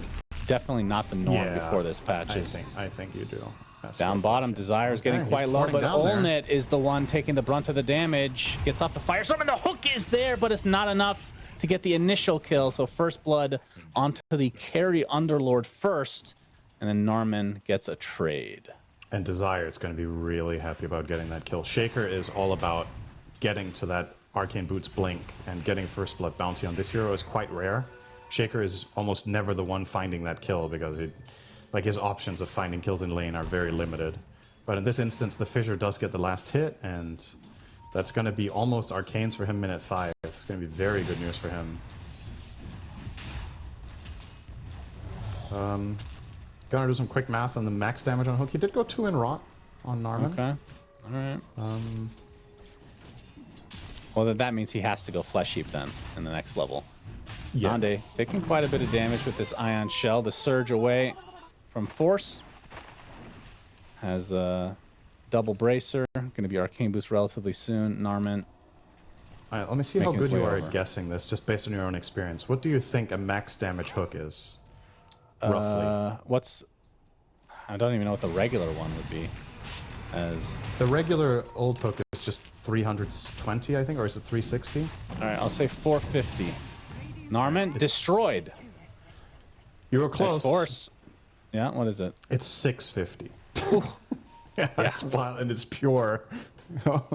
definitely not the norm before this patch. I think you do. Down bottom, Desire is getting quite low, but Olnet is the one taking the brunt of the damage. Gets off the Firestorm, and the hook is there, but it's not enough to get the initial kill. So first blood onto the carry Underlord first, and then Narman gets a trade. And Desire is going to be really happy about getting that kill. Shaker is all about getting to that Arcane Boots blink, and getting First Blood bounty on this hero is quite rare. Shaker is almost never the one finding that kill because his options of finding kills in lane are very limited. But in this instance, the Fissure does get the last hit, and that's going to be almost Arcanes for him minute 5. It's going to be very good news for him. Gonna do some quick math on the max damage on Hook. He did go 2 in Rot on Narman. Okay. Alright. Well, then that means he has to go Flesh Heap then in the next level. Yeah. Nande taking quite a bit of damage with this Ion Shell. The Surge away from Force. Has a double Bracer. Gonna be Arcane Boost relatively soon. Narman. Alright, let me see how good you are over. at guessing this, just based on your own experience. What do you think a max damage Hook is? Roughly. I don't even know what the regular one would be. As the regular old Hook is just 320, I think, or is it 360? all right, I'll say 450. Narman destroyed. You were close. Nice Force. Yeah, what is it? It's 650. Yeah, it's wild, and it's pure.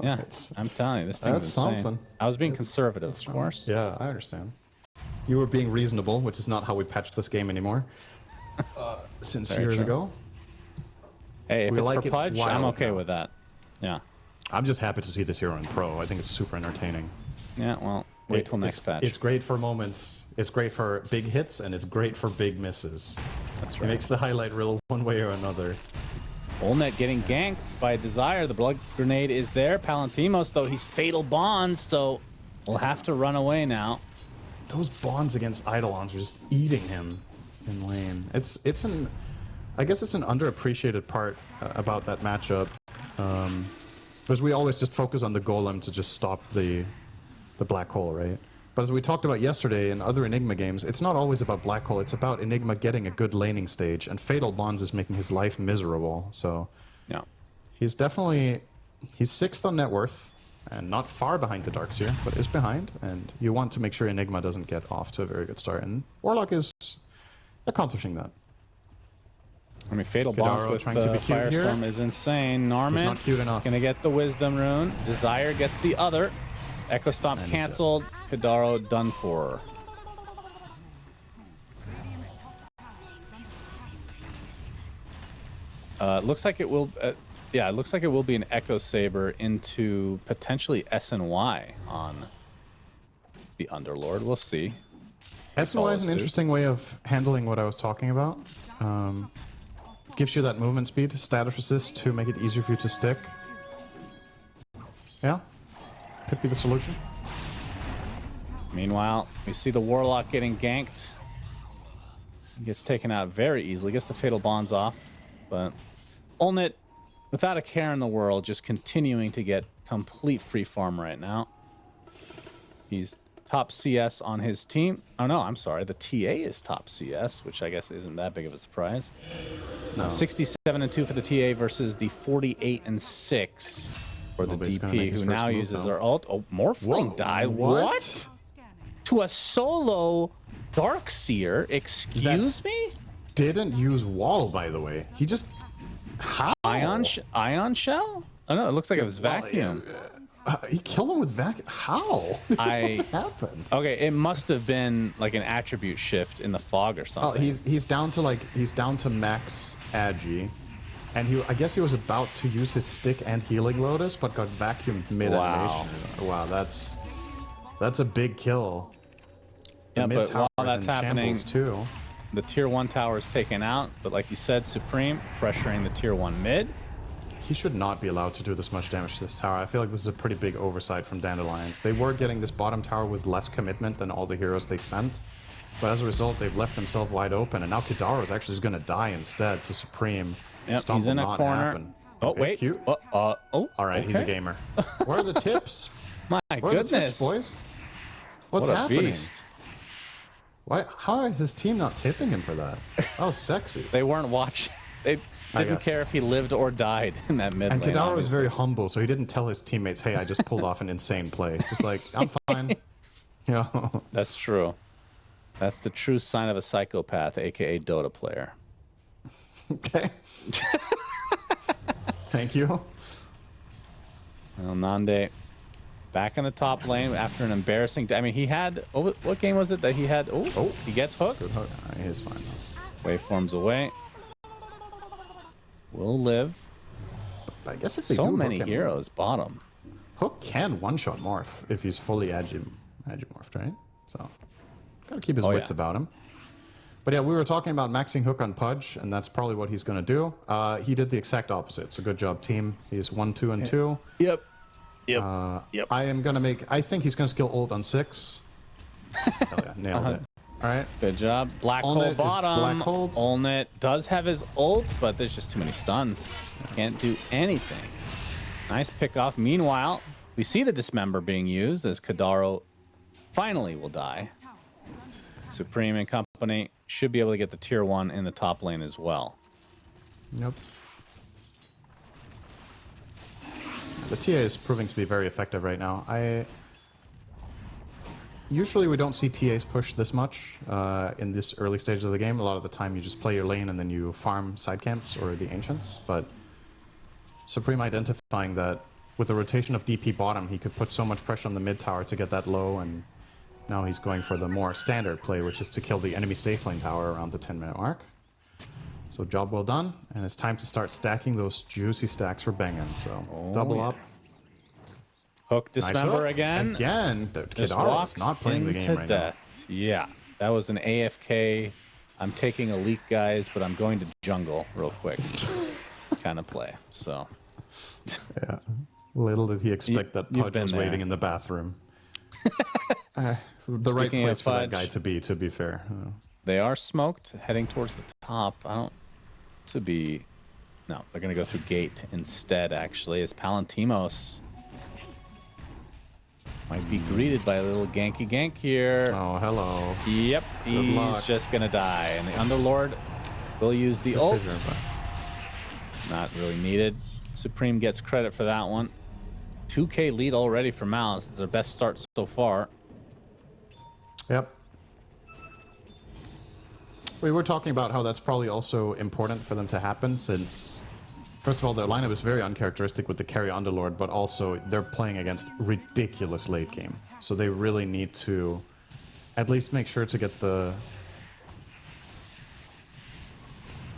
Yeah, I'm telling you, this thing's insane. Something. I was being conservative, of course. Yeah, I understand. You were being reasonable, which is not how we patched this game anymore. Since Very years true. ago. Hey, if We it's like for it Pudge, I'm wild okay now. with that. Yeah. I'm just happy to see this hero in Pro. I think it's super entertaining. Yeah, well, wait till next patch. It's great for moments. It's great for big hits, and it's great for big misses. That's It right. makes the highlight reel one way or another. Olnet getting ganked by Desire. The Blood Grenade is there. Palantimos, though, he's Fatal Bonds, so we'll have to run away now. Those bonds against Eidolons are just eating him in lane. I guess it's an underappreciated part about that matchup, because we always just focus on the golem to just stop the black hole, right? But as we talked about yesterday in other Enigma games, it's not always about black hole. It's about Enigma getting a good laning stage, and Fatal Bonds is making his life miserable. So Yeah. he's 6th on net worth. And not far behind the Darkseer, but is behind. And you want to make sure Enigma doesn't get off to a very good start. And Warlock is accomplishing that. I mean, Fatal Kidaro Bonds with trying to be cute here. Firestorm is insane. Narman He's not cute enough. gonna get the Wisdom Rune. Desire gets the other. Echo Stomp And he's canceled. Kidaro done for. Looks like it will. Yeah, it looks like it will be an Echo Saber into potentially SNY on the Underlord. We'll see. SNY is an suit. interesting way of handling what I was talking about. Gives you that movement speed, status resist to make it easier for you to stick. Yeah, could be the solution. Meanwhile, we see the Warlock getting ganked. He gets taken out very easily. Gets the Fatal Bonds off. But Olnet, without a care in the world, just continuing to get complete free farm right now. He's top CS on his team. Oh, no, I'm sorry. The TA is top CS, which I guess isn't that big of a surprise. No. 67-2 for the TA versus the 48-6 for the Nobody's gonna make DP, his who first now move, uses though. our ult. Oh, Morphling die. What? To a solo Darkseer? Excuse me? Didn't use wall, by the way. He just... How? Ion Shell? Oh, no, it looks like it was Vacuum. He killed him with vacuum. How? What happened? Okay, it must have been like an attribute shift in the fog or Oh, something. he's down to max Agi, and I guess he was about to use his stick and healing lotus, but got vacuumed mid animation. Wow, that's a big kill. Yeah, The but mid-tower while is that's in happening, shambles, too. the tier 1 tower is taken out, but like you said, Supreme pressuring the tier 1 mid. He should not be allowed to do this much damage to this tower. I feel like this is a pretty big oversight from Dandelions. They were getting this bottom tower with less commitment than all the heroes they sent, but as a result, they've left themselves wide open, and now Kidaro is actually just going to die instead to Supreme. Yep, Stomp he's in will a not corner. happen. Oh, Okay, wait. cute. Oh, All right, he's a okay. gamer. Where are the tips? My Where are the goodness. tips, boys? What's What a happening? beast. Why? How is his team not tipping him for that? Oh, sexy. They weren't watching. They didn't guess. care if he lived or died in that mid And lane. Kidaro is obviously. very humble, so he didn't tell his teammates, "Hey, I just pulled off an insane play." It's just like, I'm fine. You know. That's true. That's the true sign of a psychopath, aka Dota player. Okay. Thank you. Well, Nande back in the top lane after an embarrassing... I mean, he had... Oh, what game was it that he had? Oh, he gets hooked. Good hook. He's fine. Waveforms away. Will live. But I guess if they So do many hook him, heroes bottom. Hook can one-shot Morph if he's fully Agimorphed, right? So, gotta keep his wits about him. But yeah, we were talking about maxing Hook on Pudge, and that's probably what he's gonna do. He did the exact opposite, so good job, team. He's 1, 2, and 2. Yep. I think he's gonna skill ult on 6. Hell yeah, nailed it. All right. Good job. Black hole bottom. Olnet does have his ult, but there's just too many stuns. Can't do anything. Nice pick off. Meanwhile, we see the Dismember being used as Kadaro finally will die. Supreme and company should be able to get the tier 1 in the top lane as well. Nope. The TA is proving to be very effective right now. Usually we don't see TAs push this much in this early stage of the game. A lot of the time you just play your lane and then you farm side camps or the Ancients. But Supreme identifying that with the rotation of DP bottom, he could put so much pressure on the mid tower to get that low, and now he's going for the more standard play, which is to kill the enemy safe lane tower around the 10-minute mark. So job well done, and it's time to start stacking those juicy stacks for Bengen. So double up. Hook Dismember nice again. Again, Kadaro is not playing the game right now. Yeah, that was an AFK. I'm taking a leak, guys, but I'm going to jungle real quick kind of play. So yeah, little did he expect that Pudge was waiting in the bathroom. The right place for that guy to be fair. They are smoked, heading towards the top. No, they're going to go through gate instead, actually, as Palantimos might be greeted by a little ganky gank here. Oh, hello. Yep, he's just going to die. And the Underlord will use the ult. Not really needed. Supreme gets credit for that one. 2K lead already for MOUZ. It's their best start so far. Yep. We were talking about how that's probably also important for them to happen, since first of all, their lineup is very uncharacteristic with the carry Underlord, but also they're playing against ridiculous late game. So they really need to at least make sure to get the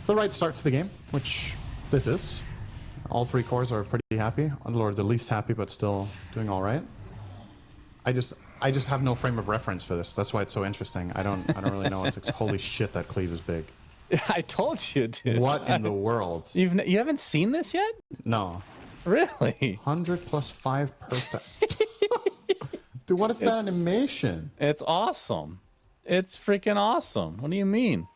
right start to the game, which this is. All 3 cores are pretty happy. Underlord the least happy, but still doing all right. I just have no frame of reference for this. That's why it's so interesting. I don't really know. It's like, holy shit, that cleave is big. I told you, dude. What in the world? You haven't seen this yet? No. Really? 100 plus 5 per step. Dude, what is that animation? It's awesome. It's freaking awesome. What do you mean?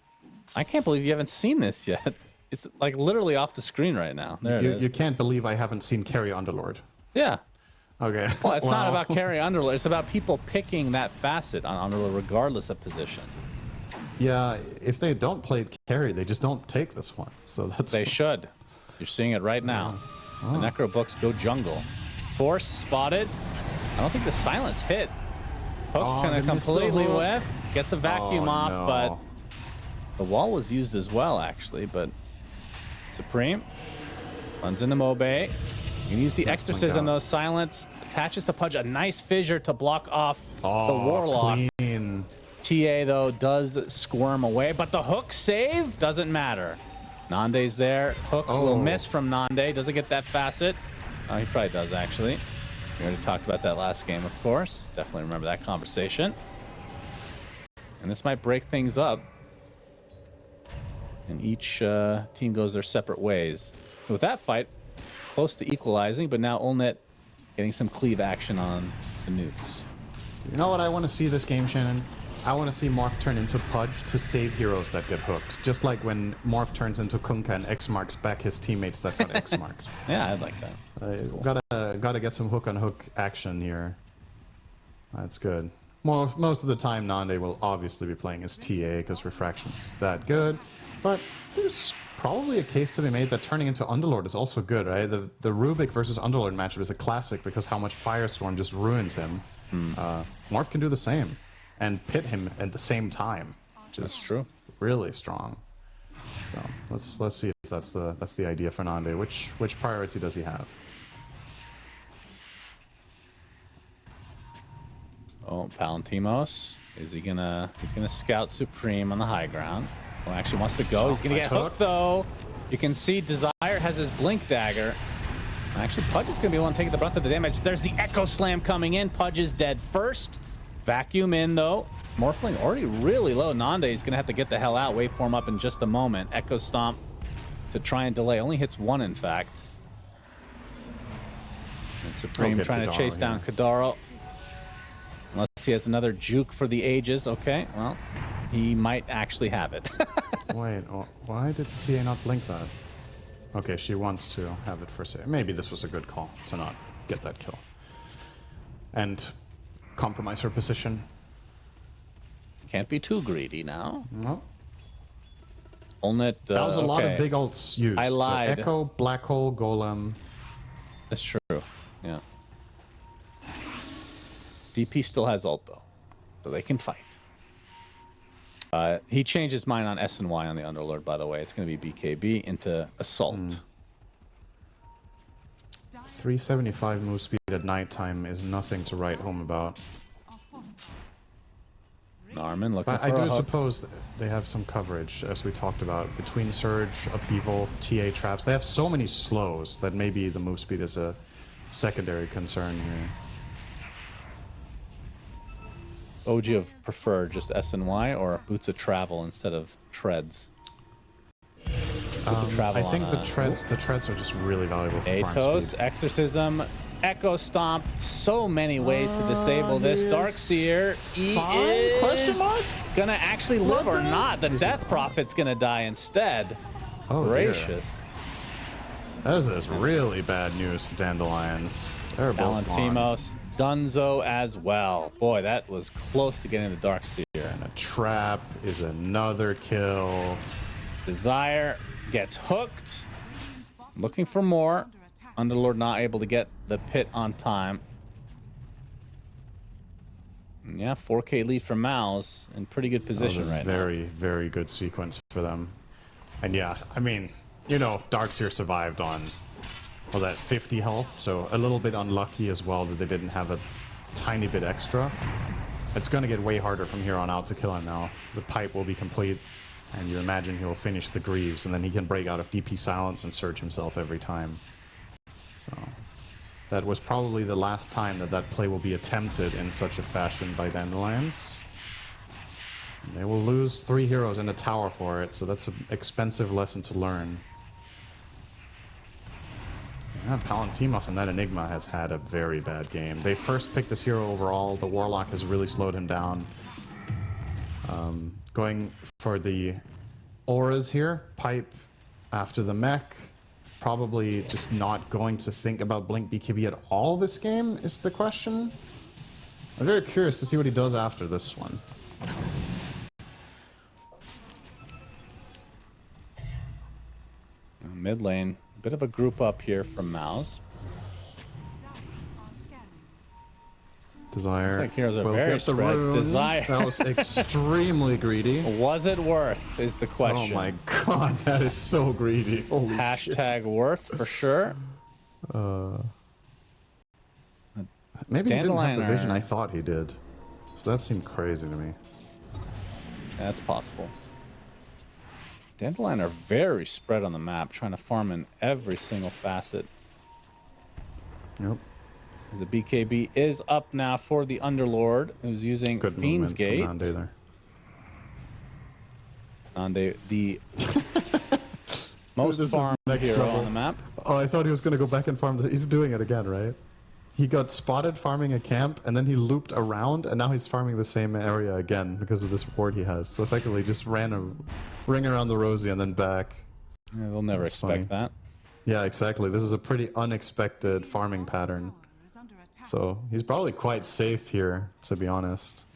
I can't believe you haven't seen this yet. It's like literally off the screen right now. There it is. You can't believe I haven't seen carry Underlord. Yeah. Okay. Well, it's not about carry Underlord. It's about people picking that facet on Underlord regardless of position. Yeah, if they don't play carry, they just don't take this one. So that's... They should. You're seeing it right now. The Necro books go jungle. Force spotted. I don't think the silence hit. Hook kind of completely whiff. Gets a vacuum off, but the wall was used as well, actually. But Supreme runs into Mobe. You can use the Exorcism, though. Silence attaches to Pudge. A nice fissure to block off the Warlock. Clean. TA, though, does squirm away, but the hook save doesn't matter. Nande's there. Hook will miss from Nande. Doesn't get that facet. Oh, he probably does, actually. We already talked about that last game, of course. Definitely remember that conversation. And this might break things up. And each team goes their separate ways. With that fight, close to equalizing, but now Olnet getting some cleave action on the nukes. You know what I want to see this game, Shannon? I want to see Morph turn into Pudge to save heroes that get hooked. Just like when Morph turns into Kunkka and X marks back his teammates that got X marked. Yeah, I'd like that. Cool. Gotta get some hook on hook action here. That's good. Most of the time, Nande will obviously be playing as TA because Refraction is that good. But there's probably a case to be made that turning into Underlord is also good, right? The Rubik versus Underlord matchup is a classic because how much Firestorm just ruins him. Morph can do the same and pit him at the same time, which is true. Really strong. So let's see if that's the idea for Nande. Which priority does he have? Oh, Palantimos. Is he gonna? He's gonna scout Supreme on the high ground. Well, actually wants to go. He's gonna get hooked though. You can see Desire has his blink dagger. Actually, Pudge is gonna be the one taking the brunt of the damage. There's the Echo Slam coming in. Pudge is dead first. Vacuum in though. Morphling already really low. Nande is gonna have to get the hell out. Waveform up in just a moment. Echo Stomp to try and delay. Only hits one, in fact. And Supreme trying to chase down Kadaro. Unless he has another juke for the ages. Okay, well, he might actually have it. Wait, why did TA not blink that? Okay, she wants to have it for sale. Maybe this was a good call to not get that kill. And compromise her position. Can't be too greedy now. No. Ulnet, that was a lot of big ults used. I lied. So Echo, Black Hole, Golem. That's true. Yeah. DP still has ult though, so they can fight. He changed his mind on S and Y on the Underlord, by the way. It's going to be BKB into Assault. 375 move speed at nighttime is nothing to write home about. Narman looking for I do a hook. suppose they have some coverage, as we talked about, between Surge, Upheaval, TA traps. They have so many slows that maybe the move speed is a secondary concern here. What would you have preferred, just S and Y or Boots of Travel instead of Treads? I think the treads are just really valuable for farm Atos, speed. Exorcism, Echo Stomp. So many ways to disable this. Darkseer, he is gonna actually live or not. The Death Prophet's gonna die instead. Oh, gracious. This is really bad news for Dandelions. They're both gone. Palantimos, Dunzo as well. Boy, that was close to getting the Darkseer. And a trap is another kill. Desire gets hooked. Looking for more. Underlord not able to get the pit on time. And yeah, 4K lead for MOUZ in pretty good position right now. Very, very good sequence for them. And yeah, I mean, you know, Darkseer survived on, well, that 50 health, so a little bit unlucky as well that they didn't have a tiny bit extra. It's going to get way harder from here on out to kill him now. The pipe will be complete, and you imagine he'll finish the Greaves, and then he can break out of DP Silence and Surge himself every time. So that was probably the last time that that play will be attempted in such a fashion by Dandelions. They will lose 3 heroes in a tower for it, so that's an expensive lesson to learn. Yeah, Palantimos and that Enigma has had a very bad game. They first picked this hero overall. The Warlock has really slowed him down. Going for the auras here. Pipe after the mech. Probably just not going to think about Blink BKB at all this game is the question. I'm very curious to see what he does after this one. Mid lane, a bit of a group up here from MOUZ. Desire. Looks like heroes are will very get the spread. rune. Desire. That was extremely greedy. Was it worth is the question. Oh my god, that is so greedy. Holy Hashtag worth for sure. Maybe he didn't have the vision Dandelion I thought he did. So that seemed crazy to me. That's possible. Dandelion are very spread on the map, trying to farm in every single facet. Yep. As the BKB is up now for the Underlord, who's using Good Fiend's Gate. movement from Nande there. Nande, the most farmed hero on the map. Oh, I thought he was going to go back and farm this. He's doing it again, right? He got spotted farming a camp, and then he looped around, and now he's farming the same area again because of this ward he has. So effectively just ran a ring around the rosy and then back. Yeah, they'll never expect that. Yeah, exactly. This is a pretty unexpected farming pattern. So he's probably quite safe here, to be honest.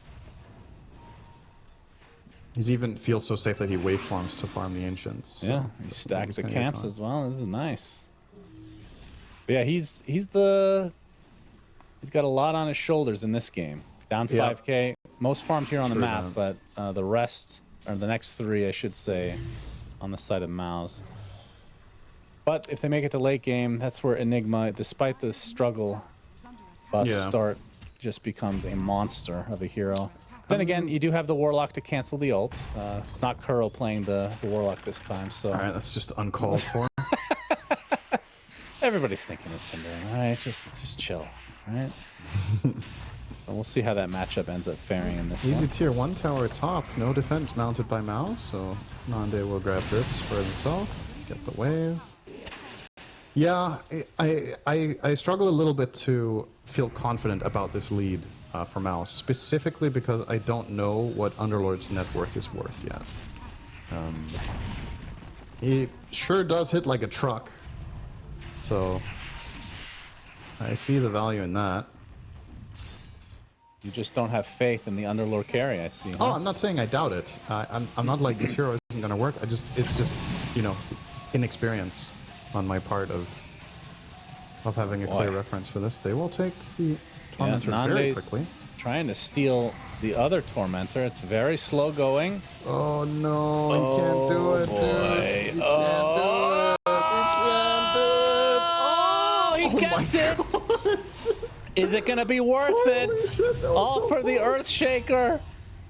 He's even feels so safe that he waveforms to farm the Ancients. So Yeah, he stacks the camps as well. This is nice. But yeah, he's got a lot on his shoulders in this game. Down 5K, most farmed here on the map, but the rest, or the next 3, I should say, on the side of MOUZ. But if they make it to late game, that's where Enigma, despite the struggle bus start, just becomes a monster of a hero. Then again, you do have the Warlock to cancel the ult. It's not Curl playing the Warlock this time, so... Alright, that's just uncalled for. Everybody's thinking it's Syndering, alright? Just chill, alright? We'll see how that matchup ends up faring in this Easy one. tier 1 tower top, no defense mounted by MOUZ, so Nande will grab this for himself, get the wave. Yeah, I struggle a little bit to feel confident about this lead for MOUZ, specifically because I don't know what Underlord's net worth is worth yet. He sure does hit like a truck, so I see the value in that. You just don't have faith in the Underlord carry, I see. Huh? Oh, I'm not saying I doubt it. I'm not like this hero isn't gonna work. It's just, you know, inexperience on my part of having a clear reference for this. They will take the Tormentor very quickly. Trying to steal the other Tormentor. It's very slow going. Oh no, he can't do it, dude. He can't do it. He can't do it. Oh, he gets it. Is it gonna be worth it? Shit, All so for the close. Earthshaker.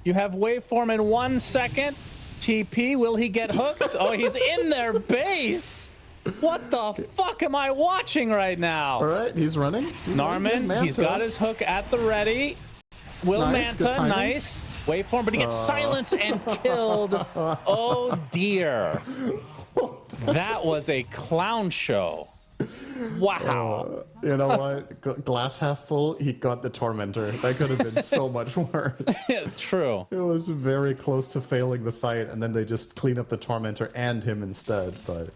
You have waveform in 1 second. TP, will he get hooked? Oh, he's in their base. What the fuck am I watching right now? All right, he's running. Narman, he's got his hook at the ready. Will Manta, nice. Waveform, but he gets silenced and killed. Oh dear. That was a clown show. Wow. You know what? Glass half full, he got the Tormentor. That could have been so much worse. True. It was very close to failing the fight, and then they just clean up the Tormentor and him instead, but...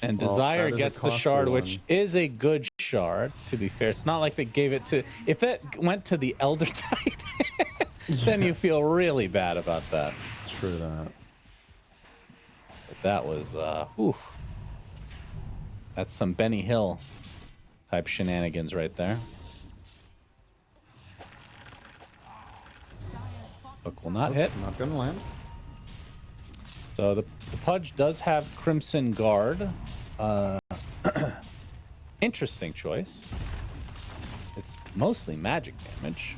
And Desire gets the shard, which is a good shard, to be fair. It's not like they gave it to... If it went to the Elder Titan, then you feel really bad about that. True that. But that was, whew. That's some Benny Hill type shenanigans right there. Hook will not hit. Not gonna land. So the Pudge does have Crimson Guard. Interesting choice. It's mostly magic damage.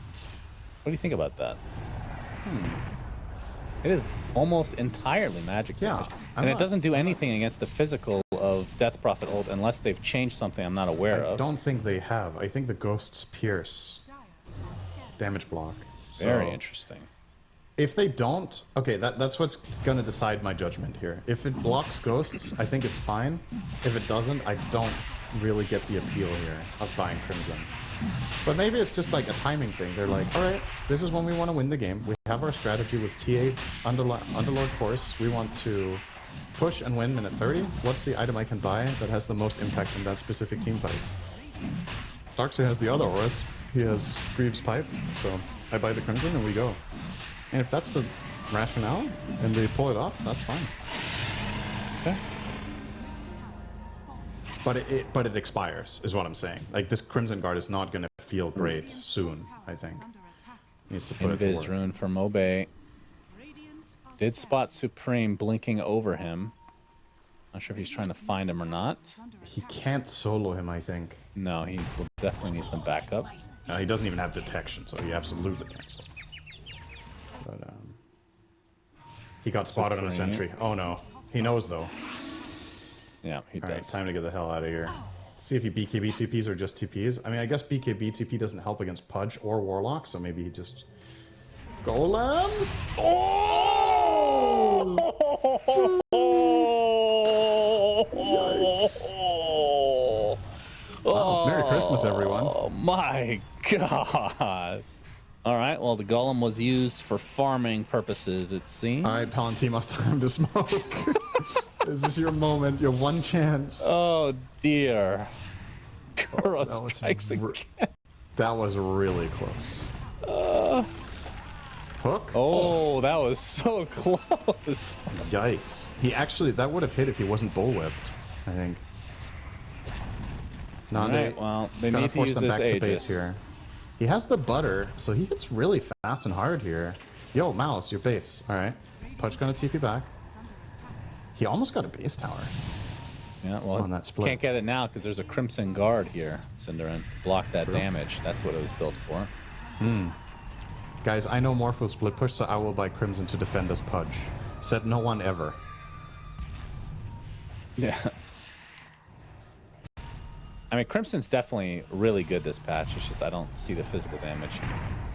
What do you think about that? It is almost entirely magic damage. And it doesn't do anything against the physical of Death Prophet ult unless they've changed something I'm not aware of. I don't think they have. I think the Ghosts pierce damage block. Very interesting. If they don't, okay, that's what's gonna decide my judgment here. If it blocks Ghosts, I think it's fine. If it doesn't, I don't really get the appeal here of buying Crimson. But maybe it's just like a timing thing. They're like, all right, this is when we want to win the game. We have our strategy with TA Underlord course. We want to push and win minute 30. What's the item I can buy that has the most impact in that specific team fight? Darkseid has the other auras. He has Greaves Pipe, so I buy the Crimson and we go. And if that's the rationale and they pull it off, that's fine. Okay. But it expires, is what I'm saying. Like, this Crimson Guard is not going to feel great soon, I think. Needs to put it to work. Invis rune for Mobe. Did spot Supreme blinking over him. Not sure if he's trying to find him or not. He can't solo him, I think. No, he will definitely need some backup. He doesn't even have detection, so he absolutely can't solo. But, he got spotted on a sentry. Oh no. He knows, though. Yeah, he does. Alright, time to get the hell out of here. See if he BKB TPs or just TPs. I mean, I guess BKB TP doesn't help against Pudge or Warlock, so maybe he just... Golem? Oh! Yikes. Wow, Merry Christmas, everyone. Oh my god. Alright, well, the Golem was used for farming purposes, it seems. Alright, Palantimos, time to smoke. This is your moment, your one chance. Oh dear. Kuro strikes again. That was really close. Hook? Oh, that was so close. Yikes. He actually, that would have hit if he wasn't bullwhipped, I think. No, Alright, well, they need to force use them this back to base Aegis. here. He has the butter, so he hits really fast and hard here. Yo, Mouse, your base. Alright. Pudge gonna TP back. He almost got a base tower. Yeah, well, on that split. Can't get it now because there's a Crimson Guard here, Cinderin, to block that damage. That's what it was built for. Guys, I know Morph will split push, so I will buy Crimson to defend this Pudge. Said no one ever. Yeah. I mean, Crimson's definitely really good this patch. It's just I don't see the physical damage.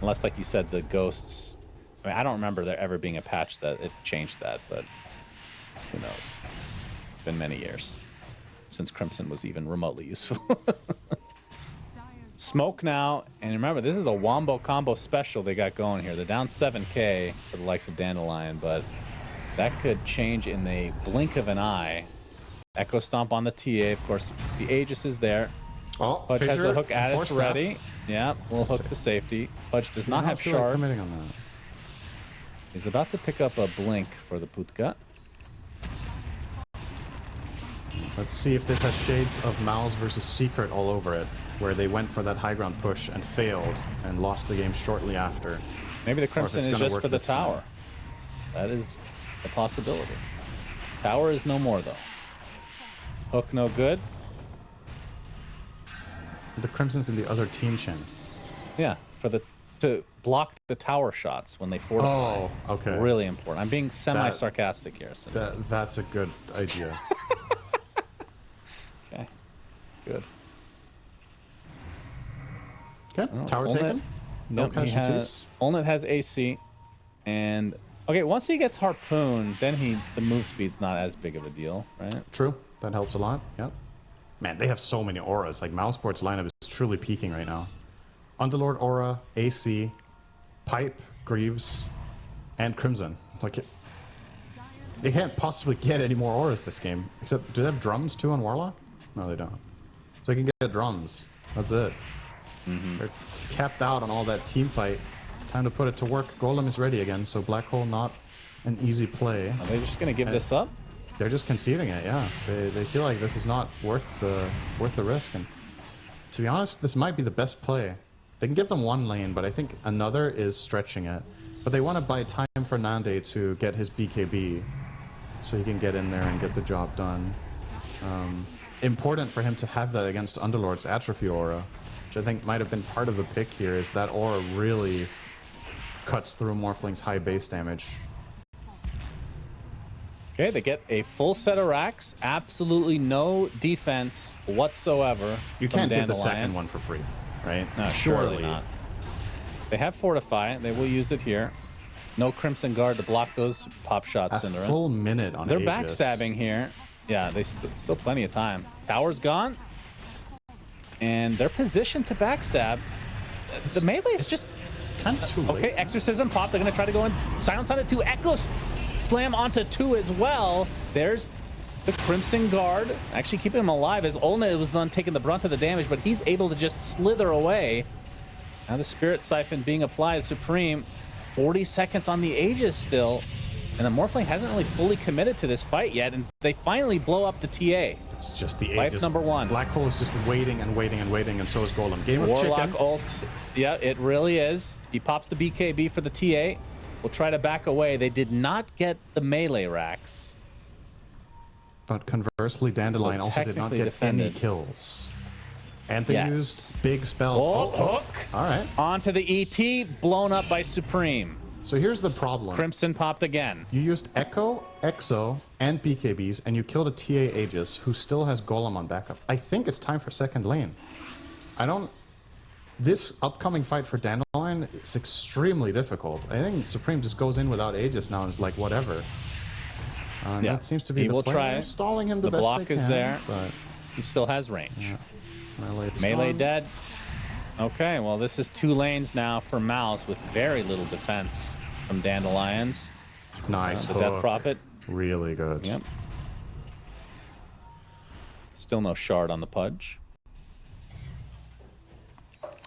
Unless, like you said, the ghosts... I mean, I don't remember there ever being a patch that it changed that, but who knows? It's been many years since Crimson was even remotely useful. Smoke now, and remember, this is a Wombo combo special they got going here. They're down 7k for the likes of Dandelion, but that could change in the blink of an eye. Echo Stomp on the TA, of course, the Aegis is there. Oh, Pudge has Fissure, the hook at its Force ready. Staff. Yeah, we'll hook to safety. Pudge does not have feel like shard. committing on that. He's about to pick up a blink for the Putka. Let's see if this has shades of MOUZ versus Secret all over it, where they went for that high ground push and failed and lost the game shortly after. Maybe the Crimson is just for the tower. time. That is a possibility. Tower is no more, though. Hook no good. The Crimson's in the other team, Shin. Yeah, to block the tower shots when they fortify. Oh, okay. Really important. I'm being semi-sarcastic here. That's a good idea. Okay, good. Okay, tower taken. No casualties. Olnet has AC, and okay, once he gets harpooned, then the move speed's not as big of a deal, right? True, that helps a lot. Yep. Man, they have so many auras. Like Mousesport's lineup is truly peaking right now. Underlord aura, AC, Pipe, Greaves, and Crimson. Like they can't possibly get any more auras this game. Except, do they have drums too on Warlock? No, they don't. So they can get drums. That's it. They're capped out on all that team fight. Time to put it to work. Golem is ready again, so Black Hole not an easy play. Are they just gonna give this up? They're just conceding it, yeah. They feel like this is not worth the risk. And to be honest, this might be the best play. They can give them one lane, but I think another is stretching it. But they want to buy time for Nande to get his BKB, so he can get in there and get the job done. Important for him to have that against Underlord's Atrophy aura, which I think might have been part of the pick here, is that aura really cuts through Morphling's high base damage. Okay, they get a full set of racks, absolutely no defense whatsoever. You can't from get the Dandelion. second one for free, right? No, surely not. They have Fortify. They will use it here. No Crimson Guard to block those pop shots, A Cinderin. full minute on They're Aegis. backstabbing here. Yeah, they still plenty of time. Tower's gone. And they're positioned to backstab. The melee is just... kind of too late. Okay, Exorcism pop. They're going to try to go in. Silence on it too. Echoes slam onto 2 as well. There's the Crimson Guard. Actually keeping him alive as Olna was the one taking the brunt of the damage, but he's able to just slither away. Now the Spirit Siphon being applied. Supreme, 40 seconds on the Aegis still. And the Morphling hasn't really fully committed to this fight yet, and they finally blow up the TA. It's just the Life Aegis. number 1. Black Hole is just waiting and waiting and waiting, and so is Golem. Game of Warlock chicken. ult. Yeah, it really is. He pops the BKB for the TA. We'll try to back away. They did not get the melee racks. But conversely, Dandelion So also did not get defended. any kills. And they Yes. used big spells. Oh, hook. All right. Onto the ET, blown up by Supreme. So here's the problem. Crimson popped again. You used Echo, Exo, and BKBs, and you killed a TA Aegis who still has Golem on backup. I think it's time for second lane. This upcoming fight for Dandelion is extremely difficult. I think Supreme just goes in without Aegis now and is like, whatever. Yeah. That seems to be He the will plan. try. Stalling him the The best block they is can, there. But He still has range. melee Dead. Okay, well, this is 2 lanes now for MOUZ with very little defense from Dandelions. Nice The Death hook. Prophet. Really good. Yep. Still no shard on the Pudge.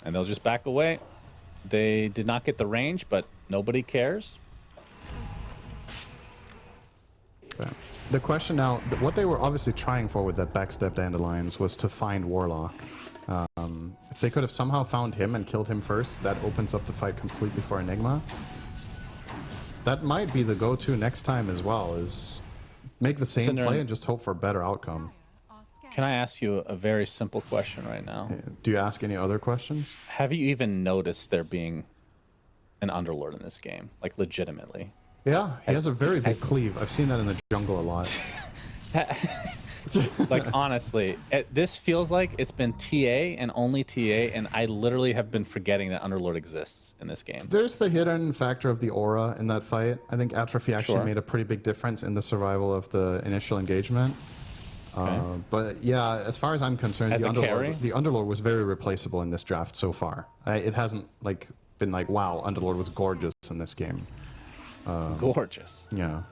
And they'll just back away. They did not get the range, but nobody cares. Okay. The question now, what they were obviously trying for with that backstep Dandelions was to find Warlock. If they could have somehow found him and killed him first, that opens up the fight completely for Enigma. That might be the go-to next time as well, is make the same Cinder, play and just hope for a better outcome. can I ask you a very simple question right now? Do you ask any other questions? Have you even noticed there being an Underlord in this game? Like, legitimately. Yeah, he has a very big cleave. I've seen that in the jungle a lot. Like, honestly, this feels like it's been TA and only TA, and I literally have been forgetting that Underlord exists in this game. There's the hidden factor of the aura in that fight. I think Atrophy actually made a pretty big difference in the survival of the initial engagement. Okay. But yeah, as far as I'm concerned, the Underlord was very replaceable in this draft so far. It hasn't like been like, wow, Underlord was gorgeous in this game. Gorgeous. Yeah.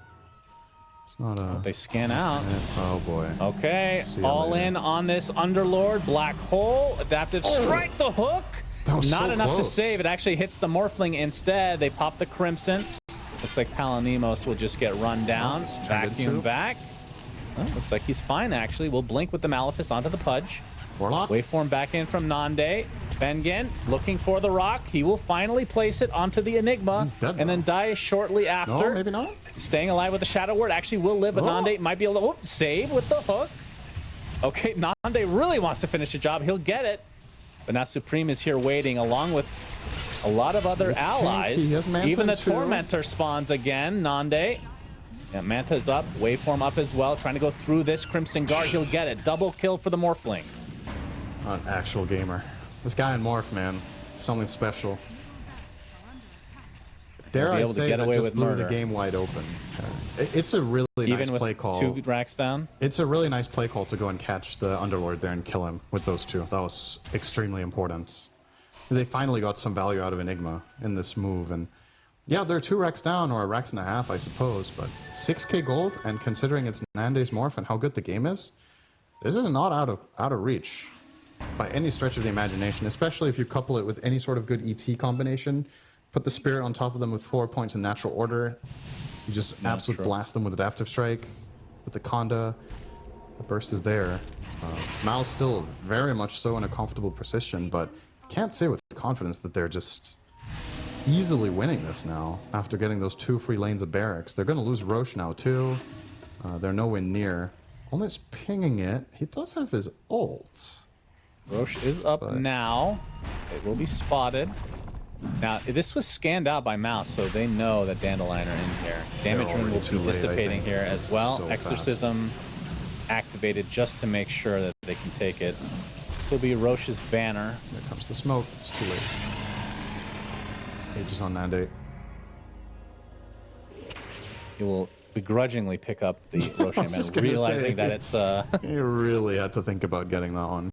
It's not a... They scan out. Oh boy. Okay, all in on this Underlord. Black hole, adaptive strike, the hook. That was not so enough close. to save. It actually hits the Morphling instead. They pop the Crimson. Looks like Palinemos will just get run down. Vacuum back. Oh, looks like he's fine, actually. We'll blink with the Malefice onto the Pudge. Warlock. Waveform back in from Nande. Bengen looking for the rock. He will finally place it onto the Enigma and then die shortly after. No, maybe not. Staying alive with the Shadow Word. Actually will live, but Nande might be able to save with the hook. Okay, Nande really wants to finish the job. He'll get it. But now Supreme is here waiting along with a lot of other allies. Even the Tormentor spawns again. Nande. Yeah, Manta's up. Waveform up as well. Trying to go through this Crimson Guard. He'll get it. Double kill for the Morphling. An actual gamer. This guy in Morph, man. Something special. Dare I say that just blew the game wide open. It's a really nice play call. Even with 2 racks down? It's a really nice play call to go and catch the Underlord there and kill him with those 2. That was extremely important. They finally got some value out of Enigma in this move. And yeah, they're 2 racks down, or a racks and a half, I suppose. But 6k gold, and considering it's Nande's Morph and how good the game is, this is not out of reach by any stretch of the imagination, especially if you couple it with any sort of good ET combination. Put the Spirit on top of them with 4 points in natural order. You just absolutely blast them with Adaptive Strike. With the Conda, the burst is there. MOUZ still very much so in a comfortable position, but can't say with confidence that they're just easily winning this now after getting those 2 free lanes of barracks. They're going to lose Roche now too. They're nowhere near. Almost pinging it. He does have his ult. Roche is up now. It will be spotted. Now, this was scanned out by MOUZ, so they know that Dandelion are in here. Damage Rune will be dissipating here as well. So Exorcism activated just to make sure that they can take it. This will be Roche's banner. Here comes the smoke. It's too late. Ages on Nande. He will begrudgingly pick up the Roche banner, realizing that it's... You really had to think about getting that one.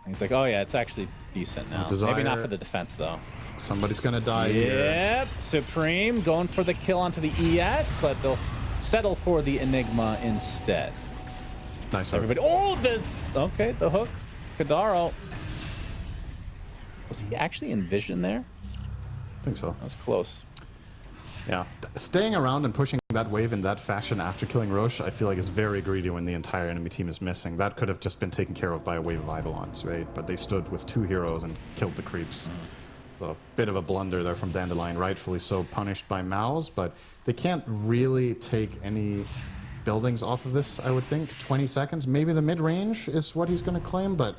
He's like, oh yeah, it's actually decent now. Maybe not for the defense, though. Somebody's gonna die here. Yep, Supreme going for the kill onto the ES, but they'll settle for the Enigma instead. Nice hook. Everybody, okay, the hook. Kadaro. Was he actually in vision there? I think so. That was close. Yeah, staying around and pushing that wave in that fashion after killing Roche, I feel like is very greedy when the entire enemy team is missing. That could have just been taken care of by a wave of Eidolons, right? But they stood with 2 heroes and killed the creeps. So a bit of a blunder there from Dandelion, rightfully so, punished by MOUZ, but they can't really take any buildings off of this, I would think. 20 seconds, maybe the mid-range is what he's going to claim, but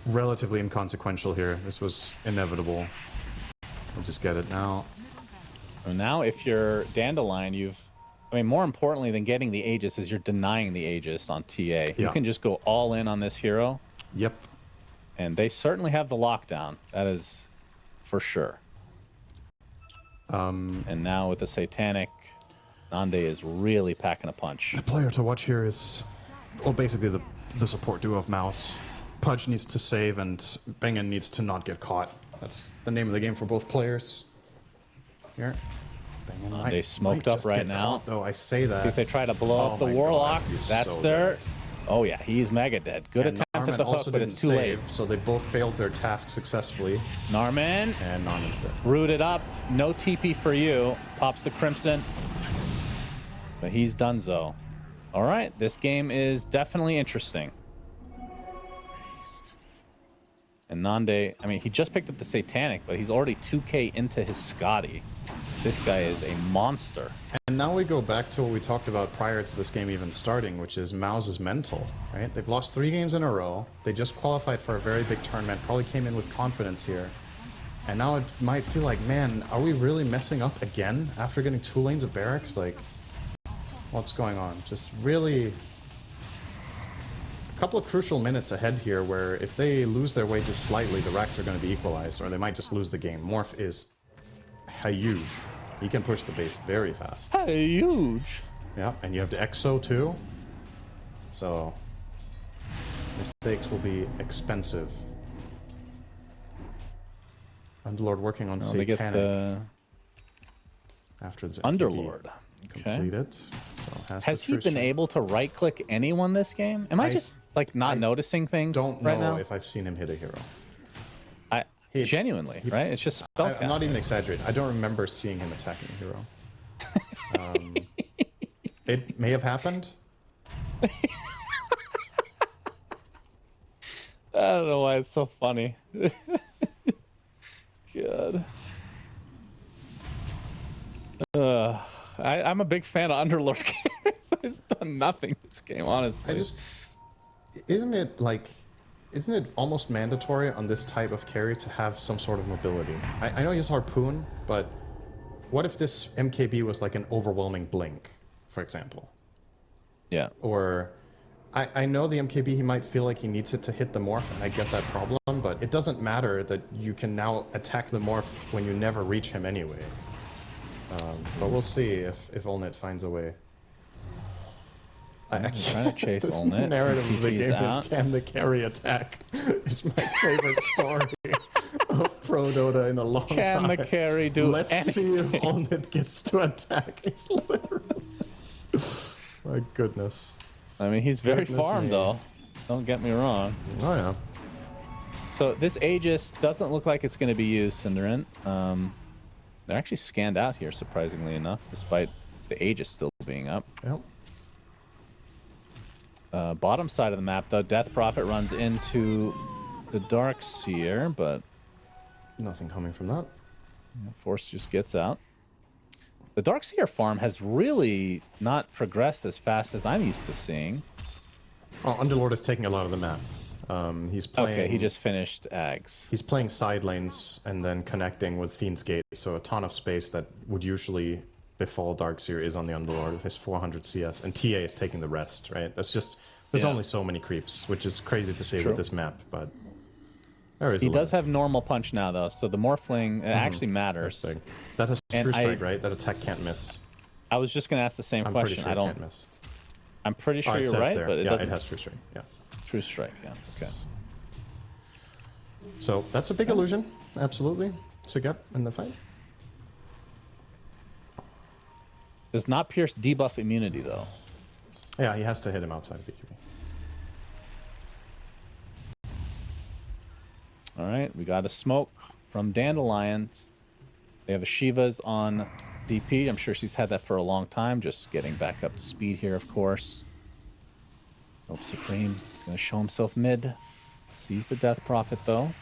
relatively inconsequential here. This was inevitable. We'll just get it now. Now, if you're Dandelion, more importantly than getting the Aegis is you're denying the Aegis on TA. Yeah. You can just go all in on this hero. Yep. And they certainly have the lockdown. That is for sure. And now with the Satanic, Nande is really packing a punch. The player to watch here is, well, basically the support duo of MOUZ. Pudge needs to save and Bengen needs to not get caught. That's the name of the game for both players. Here. They smoked up right now. Caught, though I say that. See if they try to blow up the Warlock. That's so their. Oh yeah, he's mega dead. Good attempt at the hook, but it's too late. So they both failed their task successfully. Narman. And Narman's dead. Rooted up. No TP for you. Pops the Crimson. But he's donezo. All right, this game is definitely interesting. And Nande, he just picked up the Satanic, but he's already 2k into his Scotty. This guy is a monster. And now we go back to what we talked about prior to this game even starting, which is MOUZ's mental, right? They've lost 3 games in a row. They just qualified for a very big tournament, probably came in with confidence here. And now it might feel like, man, are we really messing up again after getting 2 lanes of barracks? Like, what's going on? Just really a couple of crucial minutes ahead here where if they lose their way just slightly, the racks are going to be equalized, or they might just lose the game. Morph is huge. He can push the base very fast. Huge. Yeah, and you have the EXO too. So mistakes will be expensive. Underlord working on Satanic. They get the after this Underlord. Okay. Completed. So has he been able to right-click anyone this game? Am I just like not noticing things don't right know now? if I've seen him hit a hero. Genuinely, right? It's just spellcasting. I'm not even exaggerating. I don't remember seeing him attacking a hero. It may have happened. I don't know why it's so funny. God. I'm a big fan of Underlord. He's done nothing this game, honestly. Isn't it almost mandatory on this type of carry to have some sort of mobility? I know he has Harpoon, but what if this MKB was like an overwhelming blink, for example? Yeah. Or I know the MKB, he might feel like he needs it to hit the morph, and I get that problem, but it doesn't matter that you can now attack the morph when you never reach him anyway. But we'll see if Olnet finds a way. I'm trying to chase Olnet. The narrative of the game is can the carry attack? It's my favorite story of Pro Dota in a long time. Can the carry do Let's see if Olnet gets to attack. It's literally... My goodness. I mean, he's very farmed, though. Don't get me wrong. Oh, yeah. So this Aegis doesn't look like it's going to be used, Cinderant. They're actually scanned out here, surprisingly enough, despite the Aegis still being up. Yep. Bottom side of the map, though, Death Prophet runs into the Darkseer, but nothing coming from that. Force just gets out. The Darkseer farm has really not progressed as fast as I'm used to seeing. Oh, Underlord is taking a lot of the map. He's playing... Okay, he just finished Ags. He's playing side lanes and then connecting with Fiend's Gate, so a ton of space that would usually befall Darkseer is on the Underlord with his 400 CS, and TA is taking the rest, right? That's just... There's only so many creeps, which is crazy to say with this map, but... There is he does have normal punch now, though, so the Morphling actually matters. That has True Strike, right? That attack can't miss. I was just going to ask the same question. I'm pretty sure it can't miss. I'm pretty sure you're right, but it doesn't... it has True Strike, yeah. True Strike, yeah. Okay. So that's a big illusion, absolutely, to get in the fight. Does not pierce debuff immunity, though. Yeah, he has to hit him outside of BQB. All right, we got a smoke from Dandelions. They have a Shiva's on DP. I'm sure she's had that for a long time. Just getting back up to speed here, of course. Hope Supreme is going to show himself mid. Sees the Death Prophet, though.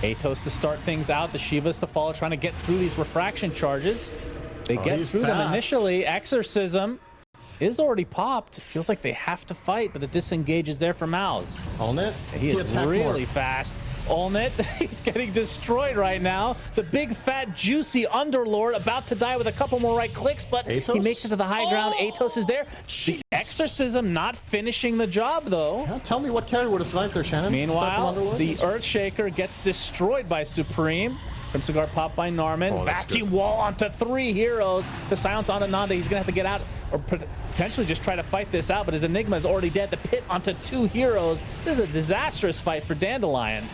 Atos to start things out. The Shivas to follow, trying to get through these refraction charges. They get through them initially. Exorcism is already popped. Feels like they have to fight, but the disengage is there for MOUZ. Olnet? He is really fast. Olnet, he's getting destroyed right now. The big, fat, juicy Underlord about to die with a couple more right clicks, but Atos? He makes it to the high ground. Atos is there. The Exorcism not finishing the job, though. Yeah, tell me what carry would have survived there, Shannon. Meanwhile, the Earthshaker gets destroyed by Supreme. Crimson Guard popped by Narman. Vacuum wall onto 3 heroes. The silence on Ananda. He's going to have to get out or potentially just try to fight this out, but his Enigma is already dead. The pit onto 2 heroes. This is a disastrous fight for Dandelion.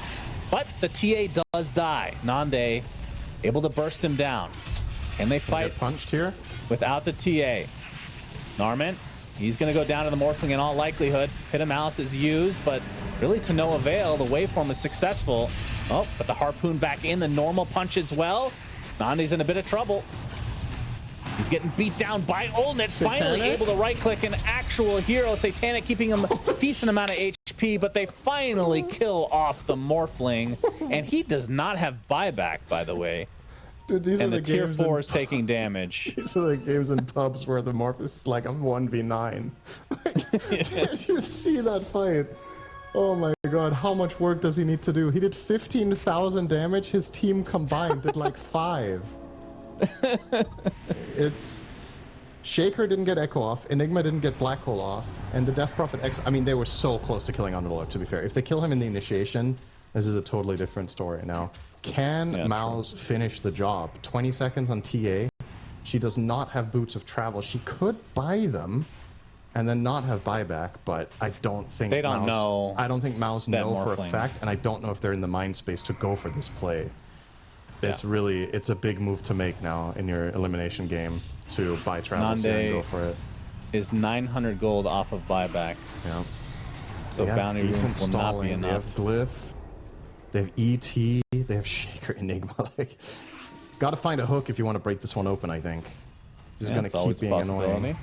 But the TA does die. Nande able to burst him down. And they fight punched here without the TA. Narman, he's going to go down to the Morphling in all likelihood. Pit of Malice is used, but really to no avail. The waveform is successful. Oh, but the Harpoon back in, the normal punch as well. Nande's in a bit of trouble. He's getting beat down by Olnet, finally able to right-click an actual hero. Satanic keeping him a decent amount of HP, but they finally kill off the Morphling. And he does not have buyback, by the way. Dude, these and are the tier games 4 is taking damage. These are the games in pubs where the Morphus is like, I'm 1v9. Did you see that fight? Oh my god, how much work does he need to do? He did 15,000 damage, his team combined did like 5. It's... Shaker didn't get Echo off, Enigma didn't get Black Hole off, and the Death Prophet X... I mean, they were so close to killing Underlord, to be fair. If they kill him in the initiation, this is a totally different story now. Can MOUZ finish the job? 20 seconds on TA. She does not have Boots of Travel. She could buy them and then not have buyback, but I don't think they don't know. I don't think MOUZ know for a fact, and I don't know if they're in the mind space to go for this play. It's really, it's a big move to make now in your elimination game to buy travels here and go for it. Is 900 gold off of buyback. Yeah. So bounty runes will not be enough. They have Glyph. They have ET. They have Shaker, Enigma. Like, gotta find a hook if you want to break this one open, I think. This is gonna keep being annoying.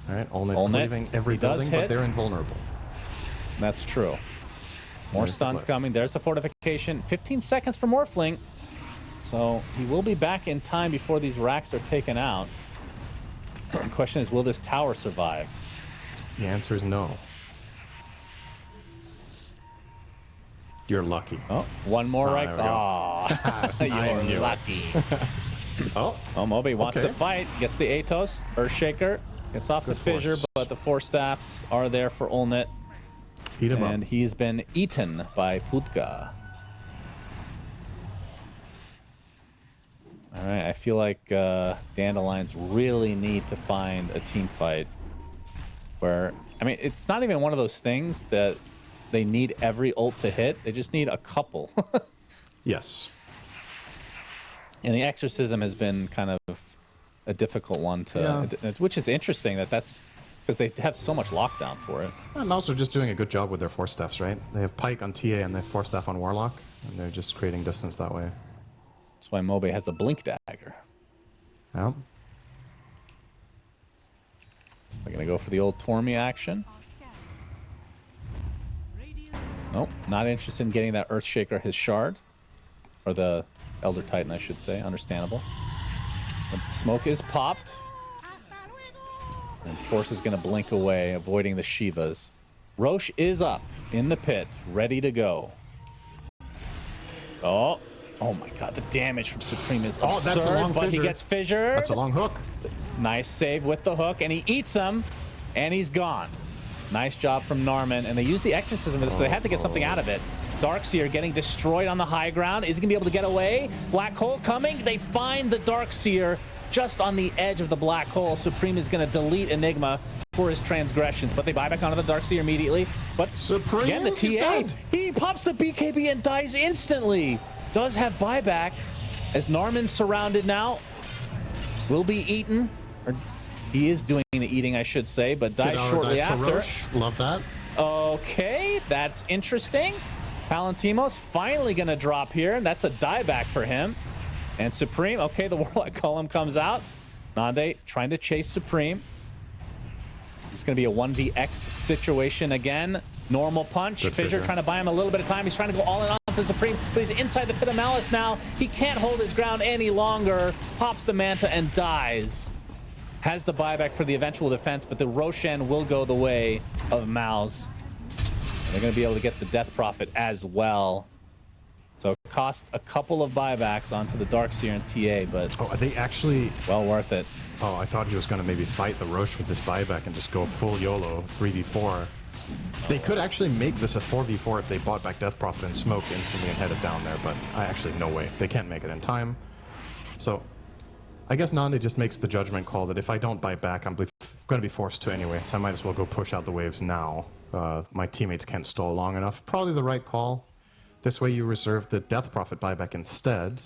Alright, Olnet cleaving every building, but they're invulnerable. That's true. More stuns coming. There's the fortification. 15 seconds for Morphling. So he will be back in time before these racks are taken out. The question is, will this tower survive? The answer is no. You're lucky. Oh, one more right. Oh, you're lucky. Moby wants to fight. Gets the Atos. Earthshaker. Gets off the fissure, but the 4 staffs are there for Olnet. Eat him up. And he's been eaten by Putka. All right, I feel like Dandelions really need to find a team fight where, I mean, it's not even one of those things that they need every ult to hit. They just need a couple. Yes. And the Exorcism has been kind of a difficult one to, which is interesting that's because they have so much lockdown for it. And MOUZ are just doing a good job with their 4 staffs, right? They have Pike on TA and they have 4 staff on Warlock, and they're just creating distance that way. That's why Mobe has a blink dagger. Yeah. They're gonna go for the old Tormy action. Nope, not interested in getting that Earthshaker his shard. Or the Elder Titan, I should say. Understandable. The smoke is popped. And Force is gonna blink away, avoiding the Shivas. Roche is up in the pit, ready to go. Oh my god, the damage from Supreme is absurd, that's a long but fissure. he gets fissured. That's a long hook. Nice save with the hook, and he eats him, and he's gone. Nice job from Narman, and they used the Exorcism for this, so they had to get something out of it. Darkseer getting destroyed on the high ground. Is he gonna be able to get away? Black hole coming. They find the Darkseer just on the edge of the black hole. Supreme is gonna delete Enigma for his transgressions, but they buy back onto the Darkseer immediately. But Supreme, again, the TA, he pops the BKB and dies instantly. Does have buyback as Narman's surrounded now. Will be eaten, or he is doing the eating, I should say, but dies shortly after. Love that. Okay, that's interesting. Palantimos finally gonna drop here, and that's a dieback for him. And Supreme, okay, the Warlock Golem comes out. Nande trying to chase Supreme. Is this gonna be a 1vx situation again? Normal punch. Fissure trying to buy him a little bit of time. He's trying to go all in onto Supreme, but he's inside the Pit of Malice now. He can't hold his ground any longer. Pops the Manta and dies. Has the buyback for the eventual defense, but the Roshan will go the way of MOUZ. They're going to be able to get the Death Prophet as well. So it costs a couple of buybacks onto the Darkseer and TA, but are they actually well worth it. Oh, I thought he was going to maybe fight the Roche with this buyback and just go full YOLO 3v4. They could actually make this a 4v4 if they bought back Death Prophet and smoked instantly and headed down there, but no way. They can't make it in time. So I guess Nande just makes the judgment call that if I don't buy back, I'm going to be forced to anyway, so I might as well go push out the waves now. My teammates can't stall long enough. Probably the right call. This way you reserve the Death Prophet buyback instead.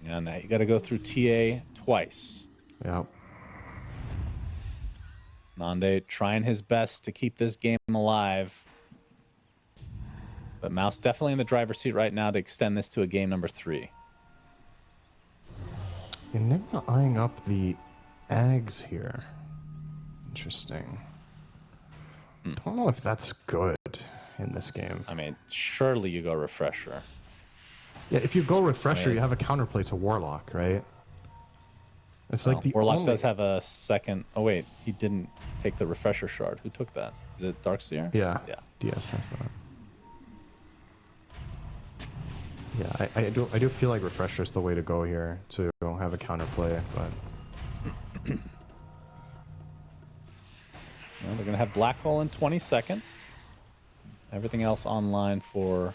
Yeah, now you got to go through TA twice. Yeah. Nande trying his best to keep this game alive. But MOUZ definitely in the driver's seat right now to extend this to a game number 3. Enigma eyeing up the Ags here. Interesting. Don't know if that's good in this game. I mean, surely you go refresher. Yeah, if you go refresher, you have a counterplay to Warlock, right? It's like the Warlock only... does have a second. Oh wait, he didn't take the refresher shard. Who took that? Is it Darkseer? Yeah. Yeah. DS has that. Yeah, I do feel like refresher is the way to go here to have a counterplay, but. Well, they're gonna have Black Hole in 20 seconds. Everything else online for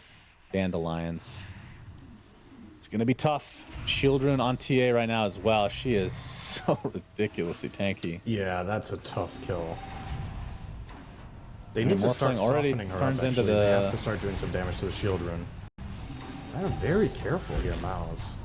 Dandelions. It's gonna be tough. Shield Rune on TA right now as well. She is so ridiculously tanky. Yeah, that's a tough kill. They need to start already softening her turns up, into actually. the... They have to start doing some damage to the Shield Rune. I'm very careful here, MOUZ.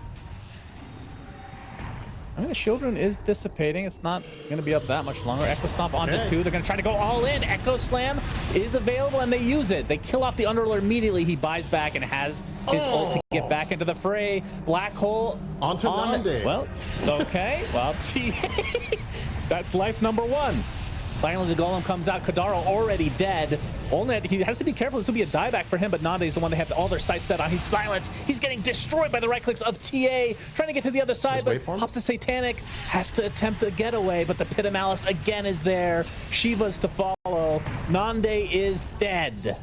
I mean, the Shield Rune is dissipating. It's not going to be up that much longer. Echo Stomp onto 2. They're going to try to go all in. Echo Slam is available, and they use it. They kill off the Underlord immediately. He buys back and has his ult to get back into the fray. Black Hole onto Nande. Well, okay. Well, that's life number 1. Finally, the Golem comes out. Kadaro already dead. Only he has to be careful. This will be a dieback for him, but Nande is the one they have all their sights set on. He's silenced. He's getting destroyed by the right clicks of TA. Trying to get to the other side, but pops the Satanic. Has to attempt a getaway, but the Pit of Malice again is there. Shiva's to follow. Nande is dead.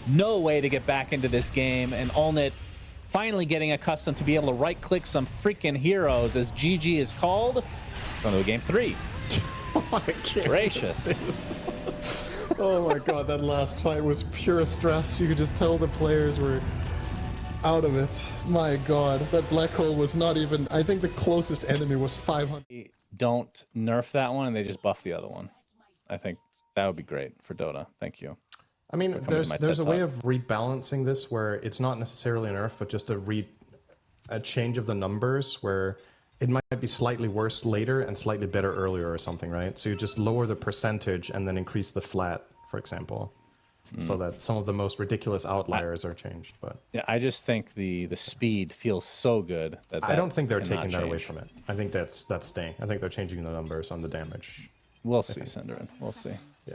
No way to get back into this game, and Olnit finally getting accustomed to be able to right-click some freaking heroes as GG is called. Going to game 3. Gracious. Oh my god, that last fight was pure stress. You could just tell the players were out of it. My god, that black hole was not even... I think the closest enemy was 500. Don't nerf that one and they just buff the other one. I think that would be great for Dota. Thank you. I mean, there's a way of rebalancing this where it's not necessarily a nerf, but just a change of the numbers where it might be slightly worse later and slightly better earlier or something, right? So you just lower the percentage and then increase the flat, for example, so that some of the most ridiculous outliers are changed. But yeah, I just think the speed feels so good that I don't think they're taking that away from it. I think that's staying. I think they're changing the numbers on the damage. We'll see, Cinderin. We'll see. Yeah.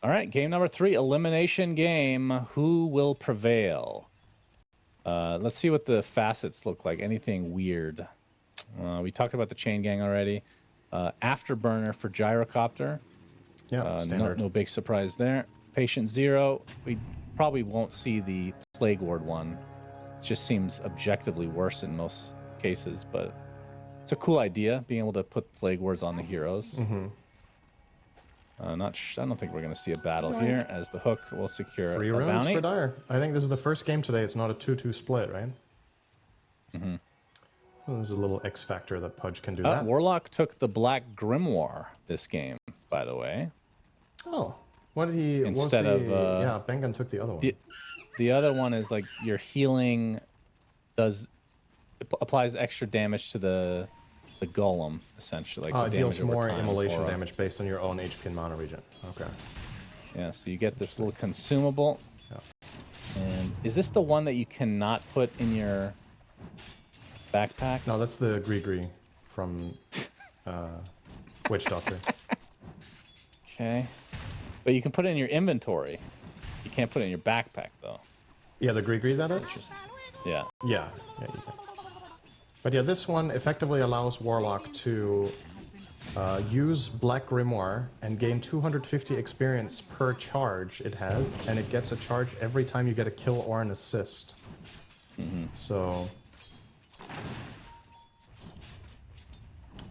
All right, game number 3, elimination game. Who will prevail? Let's see what the facets look like. Anything weird? We talked about the chain gang already. Afterburner for gyrocopter. Yeah, standard. No big surprise there. Patient 0. We probably won't see the Plague Ward one. It just seems objectively worse in most cases, but it's a cool idea, being able to put Plague Wards on the heroes. Mm-hmm. I don't think we're going to see a battle here, as the Hook will secure 3 a runes bounty. for Dire. I think this is the first game today. It's not a 2-2 split, right? Mm-hmm. Well, there's a little X factor that Pudge can do that. Warlock took the Black Grimoire this game, by the way. Oh, what did he? Instead of yeah, Bengen took the other one. The other one is like your healing applies extra damage to the golem, essentially. Like it deals more immolation damage based on your own HP and mana regen. Okay. Yeah, so you get this little consumable. Yeah. And is this the one that you cannot put in your backpack? No, that's the Gree from Witch Doctor. Okay. But you can put it in your inventory. You can't put it in your backpack, though. Yeah, the Gree that is? Yeah. Yeah, you can. But yeah, this one effectively allows Warlock to use Black Grimoire and gain 250 experience per charge it has, and it gets a charge every time you get a kill or an assist. Mm-hmm. So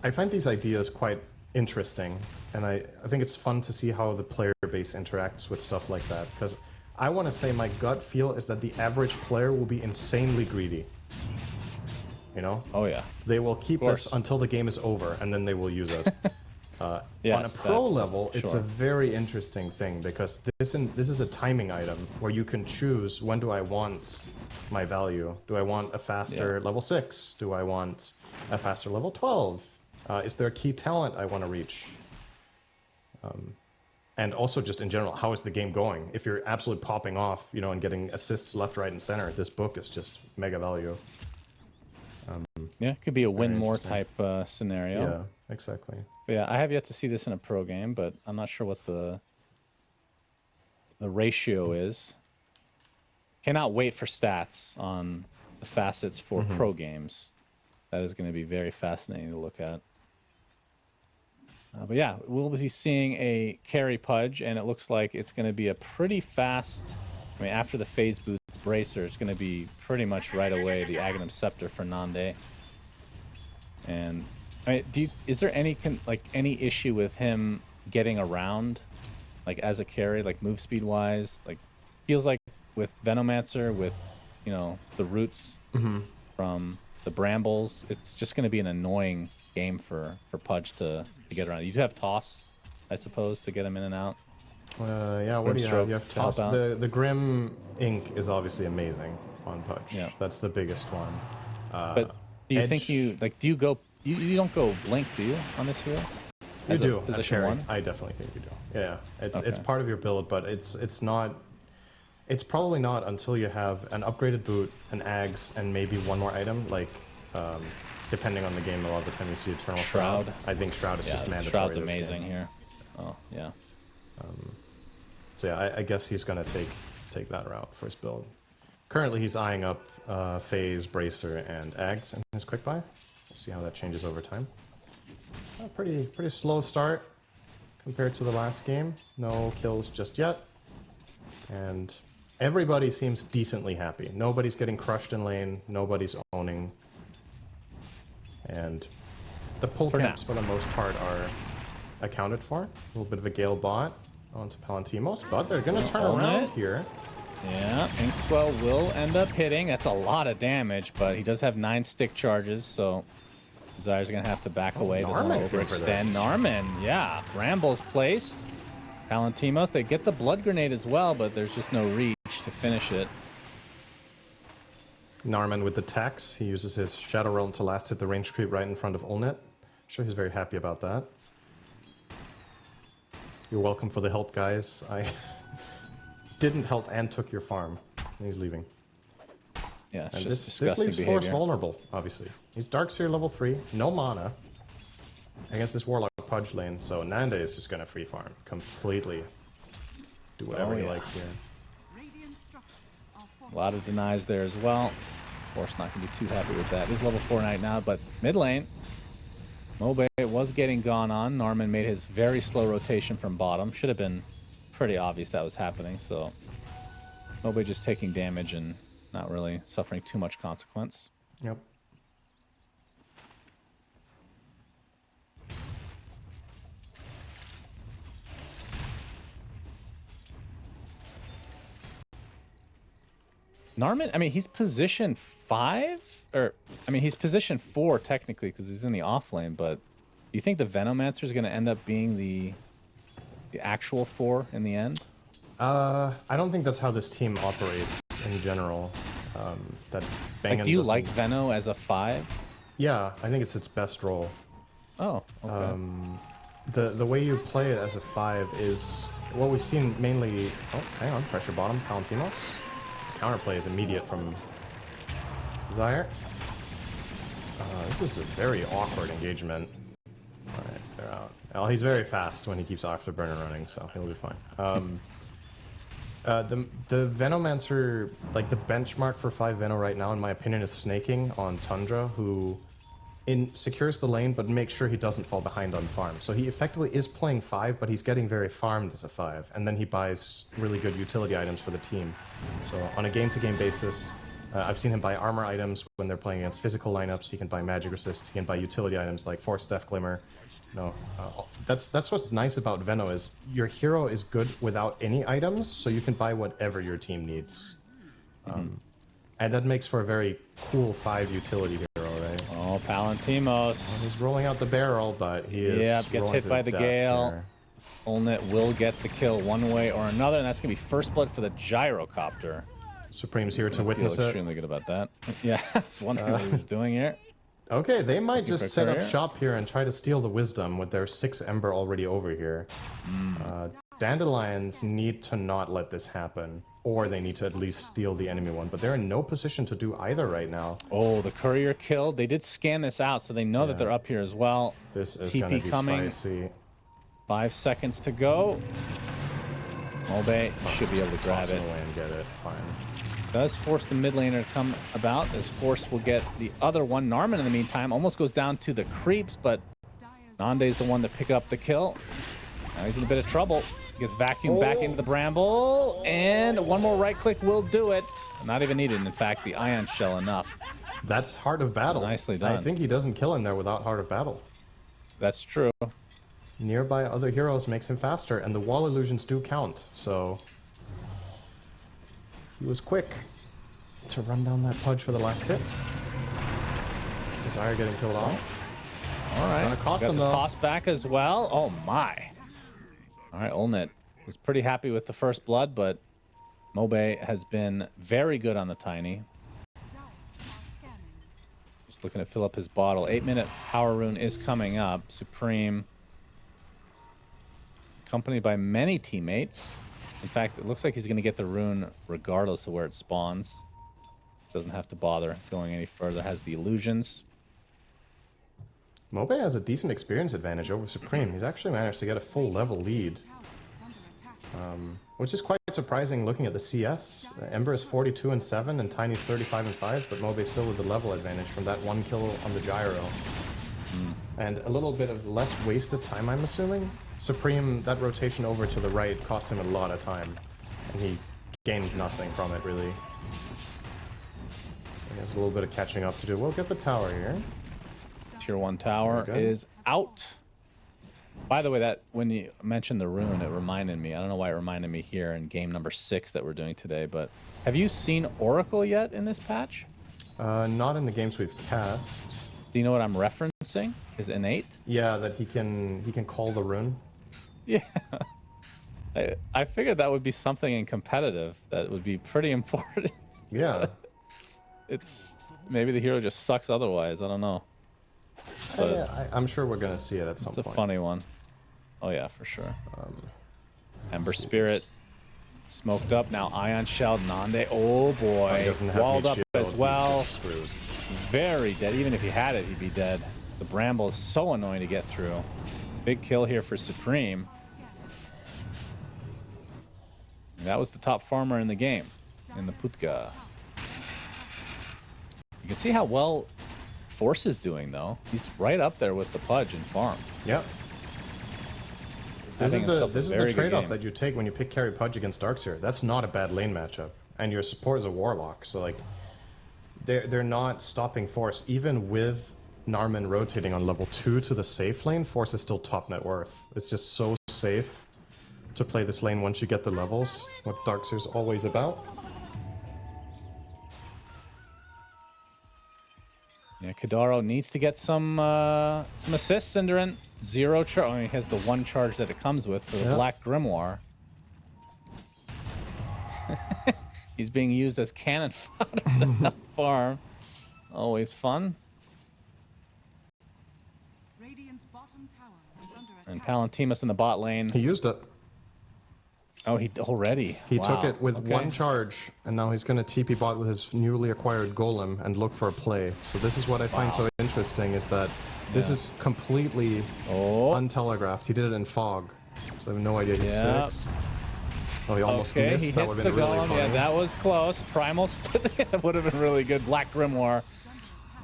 I find these ideas quite interesting, and I think it's fun to see how the player base interacts with stuff like that, because I want to say my gut feel is that the average player will be insanely greedy. You know? Oh, yeah. They will keep this until the game is over, and then they will use it. Yes, on a pro level, it's a very interesting thing, because this is a timing item where you can choose, when do I want my value? Do I want a faster level 6? Do I want a faster level 12? Is there a key talent I want to reach? And also just in general, how is the game going? If you're absolutely popping off, you know, and getting assists left, right, and center, this book is just mega value. Yeah, it could be a win more type scenario. Yeah, exactly. But yeah, I have yet to see this in a pro game, but I'm not sure what the the ratio is. Cannot wait for stats on the facets for pro games. That is going to be very fascinating to look at. But yeah, we'll be seeing a carry pudge, and it looks like it's going to be a pretty fast. I mean, after the phase boots bracer, it's going to be pretty much right away the Aghanim Scepter for Nande. And I mean, is there any any issue with him getting around, like as a carry, like move speed wise? Like feels like with Venomancer, with the roots from the brambles, it's just going to be an annoying game for Pudge to get around. You do have toss, I suppose, to get him in and out. Yeah, what do you have? You have toss. The Grim Ink is obviously amazing on Pudge. Yeah, that's the biggest one. But do you think you you don't go blink, do you, on this hero? You do, as carry. I definitely think you do. Yeah, it's part of your build, but it's not. It's probably not until you have an upgraded boot, an Ags, and maybe one more item, like, depending on the game, a lot of the time you see Eternal Shroud. I think Shroud is just mandatory. Shroud's amazing here. Oh, yeah. So yeah, I guess he's going to take that route for his build. Currently, he's eyeing up Phase, Bracer, and Ags in his quick buy. We'll see how that changes over time. Pretty slow start compared to the last game. No kills just yet. And everybody seems decently happy. Nobody's getting crushed in lane. Nobody's owning. And the pull camps, for the most part, are accounted for. A little bit of a Gale bot onto Palantimos, but they're going to turn around here. Yeah, Inkswell will end up hitting. That's a lot of damage, but he does have 9 stick charges, so Desire's going to have to back away. Narman overextend. Narman, yeah. Brambles placed. Palantimos, they get the blood grenade as well, but there's just no reach to finish it. Narman with the tax. He uses his Shadow Realm to last hit the range creep right in front of Ulnet. Sure, he's very happy about that. You're welcome for the help, guys. I didn't help and took your farm. And he's leaving. Yeah, it's and just this disgusting leaves behavior. Force vulnerable, obviously. He's Darkseer level 3, no mana against this Warlock Pudge lane, so Nande is just going to free farm completely. Do whatever he likes here. A lot of denies there as well. Force not going to be too happy with that. He's level 4 right now, but mid lane, Mobe was getting gone on. Norman made his very slow rotation from bottom. Should have been pretty obvious that was happening, so Mobe just taking damage and not really suffering too much consequence. Yep. Narman, I mean, he's position 5? Or, I mean, he's position 4 technically because he's in the off lane, but do you think the Venomancer is going to end up being the actual 4 in the end? I don't think that's how this team operates in general. That like, do you like Veno as a 5? Yeah, I think it's its best role. Oh, okay. The way you play it as a 5 is what we've seen mainly. Oh, hang on, pressure bottom, Palantimos. Counterplay is immediate from Desire. This is a very awkward engagement. Alright, they're out. Well, he's very fast when he keeps Afterburner running, so he'll be fine. The Venomancer, like the benchmark for 5 Veno right now, in my opinion, is snaking on Tundra, who secures the lane, but makes sure he doesn't fall behind on farm. So he effectively is playing 5, but he's getting very farmed as a 5, and then he buys really good utility items for the team. So on a game-to-game basis, I've seen him buy armor items when they're playing against physical lineups. He can buy magic resist. He can buy utility items like Force Death Glimmer. That's what's nice about Veno is your hero is good without any items, so you can buy whatever your team needs. And that makes for a very cool 5 utility hero, right? Oh, Palantimos. Well, he's rolling out the barrel, but he is. Yeah, gets hit by the Gale. Ulnet will get the kill one way or another, and that's going to be first blood for the Gyrocopter. Supreme's here to witness it. Extremely good about that. Yeah, I was wondering what he was doing here. Okay, they might just set up shop here and try to steal the Wisdom with their 6 Ember already over here. Dandelions need to not let this happen, or they need to at least steal the enemy one, but they're in no position to do either right now. Oh, the courier killed. They did scan this out, so they know that they're up here as well. This is going to be spicy. 5 seconds to go. Mobe should be able to grab Toss it. away and get it. Fine. Does force the mid laner to come about. This force will get the other one. Narman, in the meantime, almost goes down to the creeps, but Nande's the one to pick up the kill. Now he's in a bit of trouble. Gets vacuumed back into the bramble, and one more right click will do it. Not even needed, in fact, the ion shell enough. That's Heart of Battle. Nicely done. I think he doesn't kill him there without Heart of Battle. That's true. Nearby other heroes makes him faster, and the wall illusions do count, so... He was quick to run down that Pudge for the last hit. Desire getting killed off. All right. Gonna cost Got him, the though. toss back as well. Oh, my. All right, Olnet was pretty happy with the first blood, but Mobe has been very good on the Tiny. Just looking to fill up his bottle. 8-minute power rune is coming up. Supreme, accompanied by many teammates. In fact, it looks like he's going to get the rune regardless of where it spawns. Doesn't have to bother going any further. Has the illusions. Mobe has a decent experience advantage over Supreme. He's actually managed to get a full level lead. Which is quite surprising looking at the CS. Ember is 42 and 7 and Tiny's 35 and 5, but Mobe still with the level advantage from that one kill on the gyro. And a little bit of less wasted time, I'm assuming. Supreme, that rotation over to the right cost him a lot of time, and he gained nothing from it, really. So he has a little bit of catching up to do. We'll get the tower here. Tier 1 tower is out. By the way, that when you mentioned the rune, it reminded me. I don't know why it reminded me here in game number 6 that we're doing today, but have you seen Oracle yet in this patch? Not in the games we've cast. Do you know what I'm referencing? Is innate? Yeah, that he can call the rune. Yeah. I figured that would be something in competitive that would be pretty important. Yeah. It's maybe the hero just sucks otherwise. I don't know. But I'm sure we're gonna see it at some point. it's a funny one. Oh yeah, for sure. Ember Spirit smoked up. Now Ion Shell. Nande. Oh boy. Walled up as well. Very dead. Even if he had it, he'd be dead. The Bramble is so annoying to get through. Big kill here for Supreme. And that was the top farmer in the game, in the Putka. You can see how well Force is doing, though. He's right up there with the Pudge in farm. Yep. This is the trade-off that you take when you pick carry Pudge against Darkseer. That's not a bad lane matchup. And your support is a Warlock, so like they're not stopping Force. Even with Narman rotating on level 2 to the safe lane, Force is still top net worth. It's just so safe to play this lane once you get the levels. What Darkseer's always about. Yeah, Kadaro needs to get some assists, Cinderin. 0 charge. I mean, he has the 1 charge that it comes with for the Black Grimoire. He's being used as cannon fodder in that farm. Always fun. And Palatimus in the bot lane. He used it. Oh, he already. He took it with 1 charge, and now he's going to TP bot with his newly acquired Golem and look for a play. So this is what I find so interesting, is that this is completely untelegraphed. He did it in fog, so I have no idea he's 6. Oh, he almost missed. He that hits would the have been really golem. funny. Yeah, that was close. Primal split. That would have been really good. Black Grimoire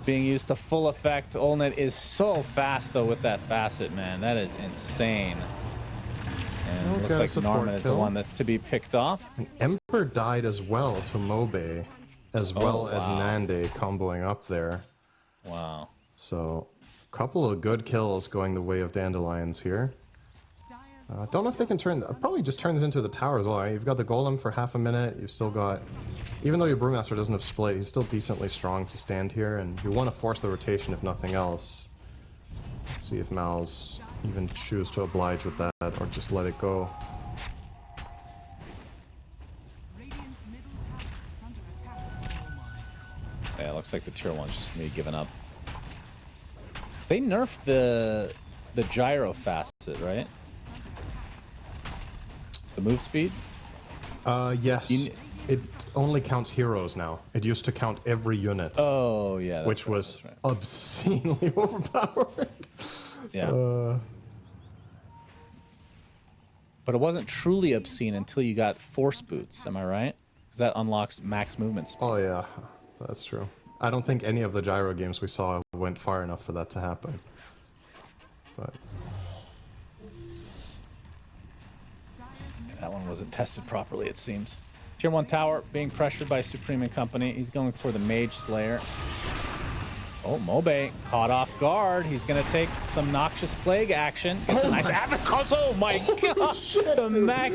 being used to full effect. Olnet is so fast, though, with that facet, man. That is insane. And it looks like Norman is the one that's to be picked off. And Emperor died as well to Mobe, as well as Nande comboing up there. Wow. So, a couple of good kills going the way of Dandelions here. Don't know if they can turn... probably just turns into the tower as well, right? You've got the Golem for half a minute. You've still got... Even though your Brewmaster doesn't have split, he's still decently strong to stand here. And you want to force the rotation if nothing else. Let's see if MOUZ even choose to oblige with that or just let it go. Yeah, it looks like the tier 1's just gonna be given up. They nerfed the gyro facet, right? The move speed? Yes. It only counts heroes now. It used to count every unit. Oh, yeah. That's which was obscenely overpowered. Yeah. But it wasn't truly obscene until you got force boots. Am I right? Because that unlocks max movement speed. Oh yeah, that's true. I don't think any of the gyro games we saw went far enough for that to happen. But that one wasn't tested properly, it seems. Tier 1 tower being pressured by Supreme and company. He's going for the Mage Slayer. Oh, Mobe caught off guard. He's going to take some Noxious Plague action. It's a nice avatar. Oh my god! The mech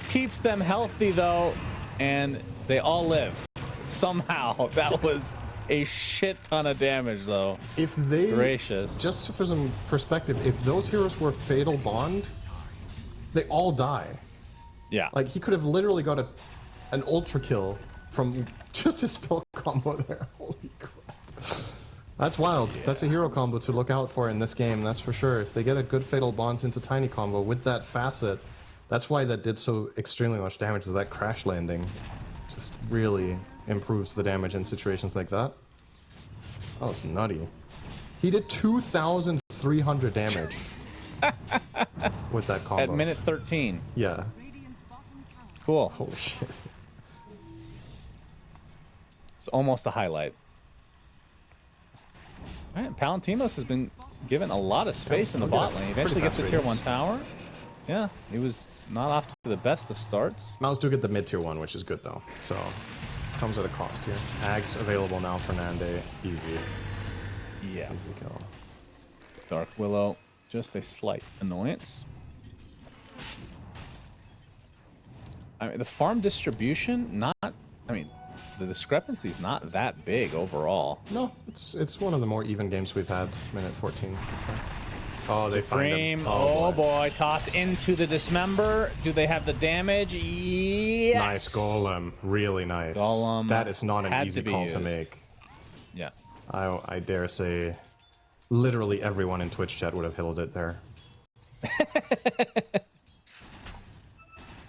keeps them healthy though, and they all live. Somehow. That was a shit ton of damage though. if they... Gracious. Just for some perspective, if those heroes were Fatal Bond, they all die. Yeah. Like, he could have literally got an ultra kill from just his spell combo there. Holy crap. That's wild. Yeah. That's a hero combo to look out for in this game, that's for sure. If they get a good Fatal Bonds into Tiny combo with that facet, that's why that did so extremely much damage, is that crash landing just really improves the damage in situations like that. That was nutty. He did 2,300 damage with that combo. At minute 13. Yeah. Cool. Holy shit. It's almost a highlight. All right, Palantimos has been given a lot of space in the bot lane. He eventually gets a tier 1 tower. Yeah, he was not off to the best of starts. MOUZ do get the mid tier 1, which is good though. So, comes at a cost here. Ags available now for Nande. Easy. Yeah. Easy kill. Dark Willow, just a slight annoyance. I mean, the farm distribution, the discrepancy is not that big overall. No, it's one of the more even games we've had. Minute 14. Oh, they find him. Oh boy, toss into the dismember. Do they have the damage? Yes. Nice golem, really nice. Golem that is not an had easy to be call used. to make. Yeah. I dare say, literally everyone in Twitch chat would have held it there.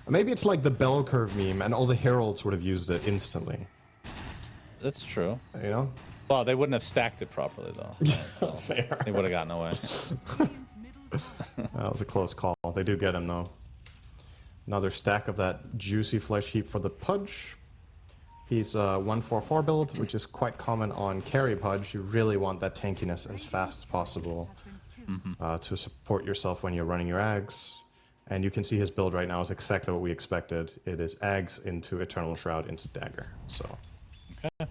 Maybe it's like the bell curve meme, and all the heralds would have used it instantly. That's true. You know? Well, they wouldn't have stacked it properly, though. Right, so Fair. They would have gotten away. That was a close call. They do get him, though. Another stack of that juicy flesh heap for the Pudge. He's a 144 build, which is quite common on carry Pudge. You really want that tankiness as fast as possible to support yourself when you're running your Ags. And you can see his build right now is exactly what we expected. It is Ags into Eternal Shroud into Dagger. So. Okay.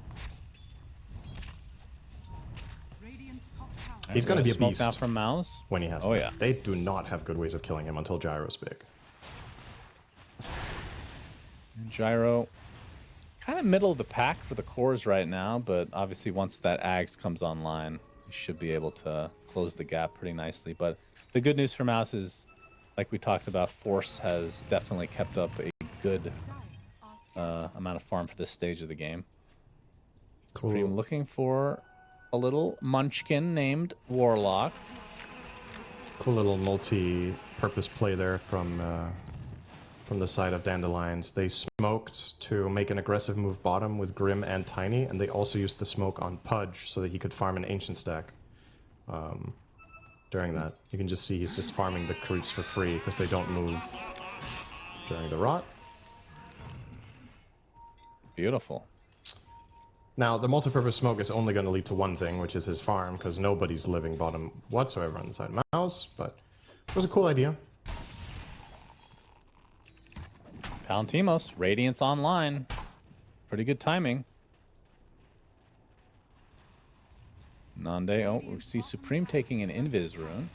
He's going to be a smoke beast now from MOUZ when he has Oh, that. yeah. They do not have good ways of killing him until Gyro's big. Gyro, kind of middle of the pack for the cores right now, but obviously once that Ags comes online, you should be able to close the gap pretty nicely. But the good news for MOUZ is, like we talked about, Force has definitely kept up a good amount of farm for this stage of the game. Cool. I'm looking for a little munchkin named Warlock. Cool little multi-purpose play there from the side of Dandelions. They smoked to make an aggressive move bottom with Grim and Tiny, and they also used the smoke on Pudge so that he could farm an Ancient stack. During that, you can just see he's just farming the creeps for free because they don't move during the rot. Beautiful. Now, the multi-purpose smoke is only going to lead to one thing, which is his farm, because nobody's living bottom whatsoever on the side of MOUZ, but it was a cool idea. Palantimos, Radiance online. Pretty good timing. Nande, oh, we see Supreme taking an Invis rune.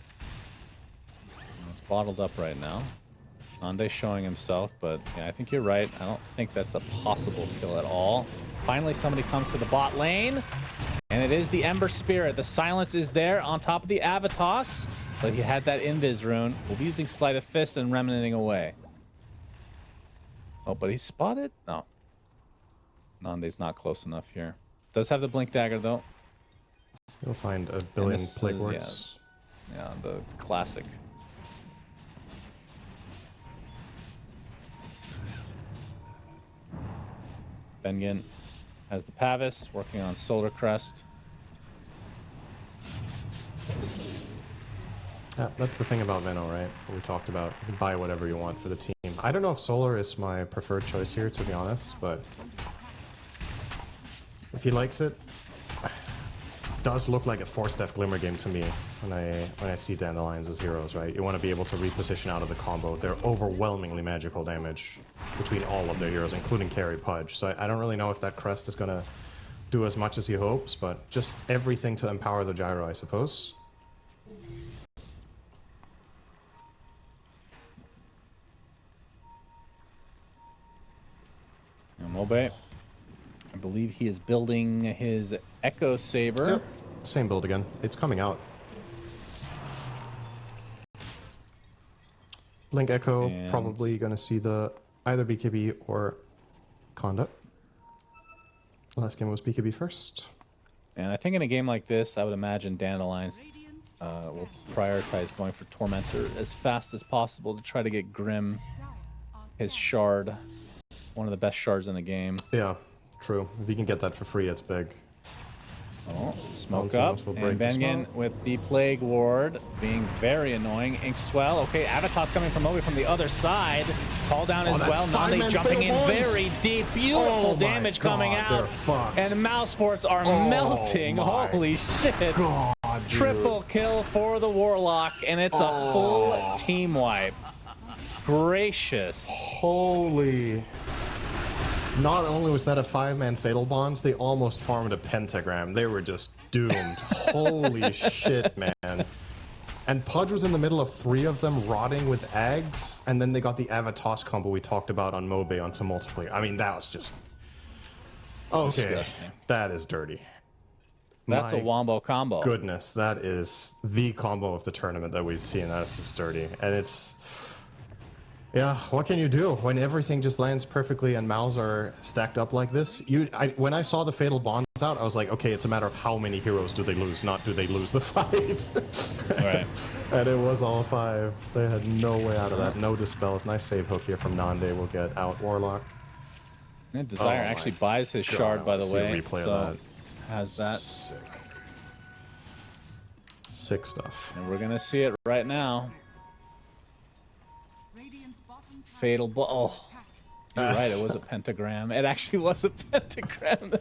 It's bottled up right now. Nande showing himself, but yeah, I think you're right. I don't think that's a possible kill at all. Finally, somebody comes to the bot lane, and it is the Ember Spirit. The silence is there on top of the Avatos, but he had that Invis rune. We'll be using Sleight of Fist and remnanting away. Oh, but he's spotted? No. Nande's not close enough here. Does have the Blink Dagger, though. You'll find a billion plague is, works. Yeah, the classic. Bengen has the Pavis, working on Solar Crest. Yeah, that's the thing about Venno, right? What we talked about. You can buy whatever you want for the team. I don't know if Solar is my preferred choice here, to be honest, but if he likes it, does look like a 4-step Glimmer game to me when I see Dandelions as heroes, right? You want to be able to reposition out of the combo. They're overwhelmingly magical damage between all of their heroes, including carry Pudge. So I don't really know if that crest is going to do as much as he hopes, but just everything to empower the gyro, I suppose. Mobe, I believe he is building his Echo Saber. Yep. Same build again. It's coming out. Blink Echo, And probably going to see the either BKB or Conduct. Last game was BKB first. And I think in a game like this, I would imagine Dandelions will prioritize going for Tormentor as fast as possible to try to get Grim his shard. One of the best shards in the game. Yeah, true. If you can get that for free, it's big. Oh, smoke up. And Bengen with the Plague Ward being very annoying. Inkswell. Okay, Avatar's coming from Moby from the other side. Call down as well. Nani jumping in very deep. Beautiful damage coming out. And MOUZ Sports are melting. Holy shit. God, Triple kill for the Warlock, and it's a full team wipe. Gracious. Holy. Not only was that a 5-man Fatal Bonds, they almost farmed a pentagram. They were just doomed. Holy shit, man. And Pudge was in the middle of 3 of them rotting with Ags, and then they got the Avatos combo we talked about on Mobe onto multiplayer. I mean, that was just... Okay, disgusting. That is dirty. That's a wombo combo. Goodness, that is the combo of the tournament that we've seen. That's just dirty. And it's... Yeah, what can you do when everything just lands perfectly and MOUZ are stacked up like this? When I saw the Fatal Bonds out, I was like, okay, it's a matter of how many heroes do they lose, not do they lose the fight. Right. And it was all 5. They had no way out of that. No dispels. Nice save hook here from Nande. Will get out Warlock. And Desire actually buys his shard, by the way. Replay so of that. Has that. Sick. Sick stuff. And we're going to see it right now. Fatal oh, you're right, it was a pentagram. It actually was a pentagram there.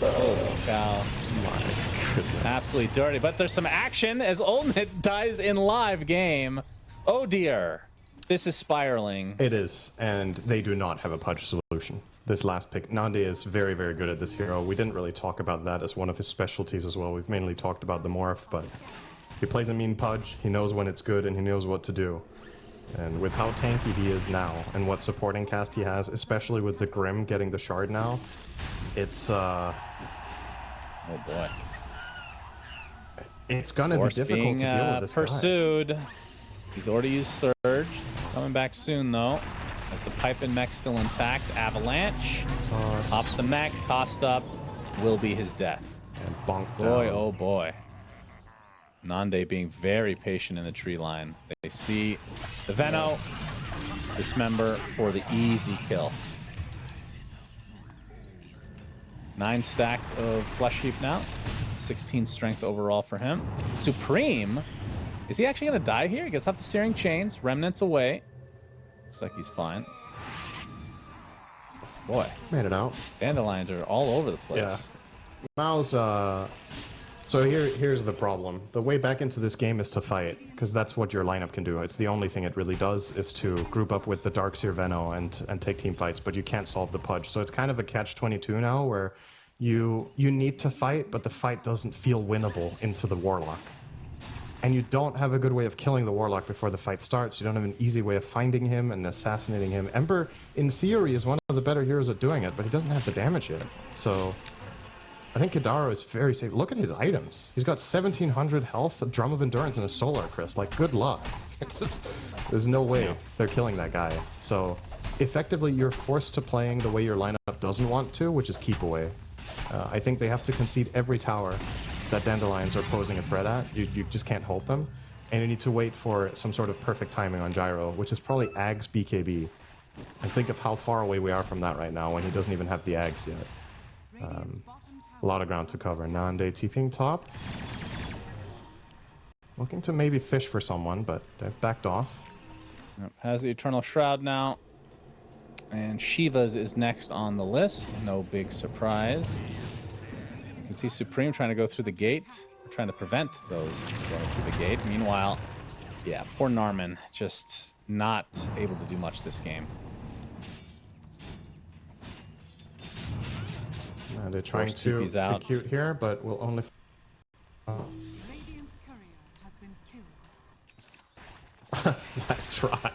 Oh, cow. My goodness. Absolutely dirty. But there's some action as Ultimate dies in live game. Oh dear. This is spiraling. It is, and they do not have a Pudge solution. This last pick, Nande is very, very good at this hero. We didn't really talk about that as one of his specialties as well. We've mainly talked about the Morph, but he plays a mean Pudge. He knows when it's good, and he knows what to do. And with how tanky he is now, and what supporting cast he has, especially with the Grim getting the shard now, it's oh boy. It's gonna be difficult to deal with this pursued. guy. He's already used Surge. Coming back soon though. As the pipe and mech still intact. Avalanche. Pops the mech, tossed up. Will be his death. And bonk boy, down. oh boy. Nande being very patient in the tree line. They see the Venno dismember for the easy kill. 9 stacks of Flesh Heap now. 16 strength overall for him. Supreme, is he actually going to die here? He gets off the Searing Chains. Remnants away. Looks like he's fine. Boy. Made it out. Dandelions are all over the place. Yeah. MOUZ, so here's the problem. The way back into this game is to fight, because that's what your lineup can do. It's the only thing it really does, is to group up with the Darkseer Venno and take team fights, but you can't solve the Pudge. So it's kind of a catch-22 now, where you need to fight, but the fight doesn't feel winnable into the Warlock. And you don't have a good way of killing the Warlock before the fight starts. You don't have an easy way of finding him and assassinating him. Ember, in theory, is one of the better heroes at doing it, but he doesn't have the damage yet. So I think Kadaro is very safe. Look at his items. He's got 1700 health, a Drum of Endurance, and a Solar Crest. Like, good luck. There's no way they're killing that guy. So effectively, you're forced to playing the way your lineup doesn't want to, which is keep away. I think they have to concede every tower that Dandelions are posing a threat at. You just can't hold them. And you need to wait for some sort of perfect timing on Gyro, which is probably Ags BKB. And think of how far away we are from that right now when he doesn't even have the Ags yet. A lot of ground to cover. Nande TPing top. Looking to maybe fish for someone, but they've backed off. Yep, has the Eternal Shroud now. And Shiva's is next on the list. No big surprise. You can see Supreme trying to go through the gate. Trying to prevent those going through the gate. Meanwhile, yeah, poor Narman just not able to do much this game. They're trying to be cute here, but will only... Radiant's courier has been killed. Nice try.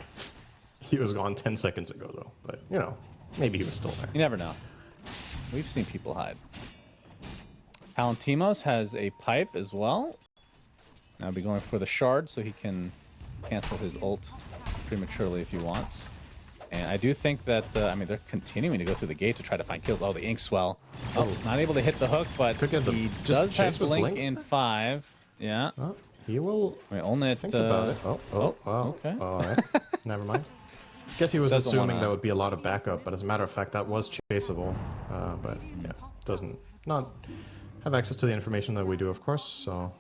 He was gone 10 seconds ago, though. But, you know, maybe he was still there. You never know. We've seen people hide. Palantimos has a pipe as well. Now be going for the shard so he can cancel his ult prematurely if he wants. And I do think that, I mean, they're continuing to go through the gate to try to find kills. Oh, the Inkswell. Oh, not able to hit the hook, but he does have Blink in 5. Yeah. Oh, he will think about it. Oh, okay. All right. Never mind. Guess he was assuming there would be a lot of backup, but as a matter of fact, that was chaseable. But yeah, doesn't not have access to the information that we do, of course. So.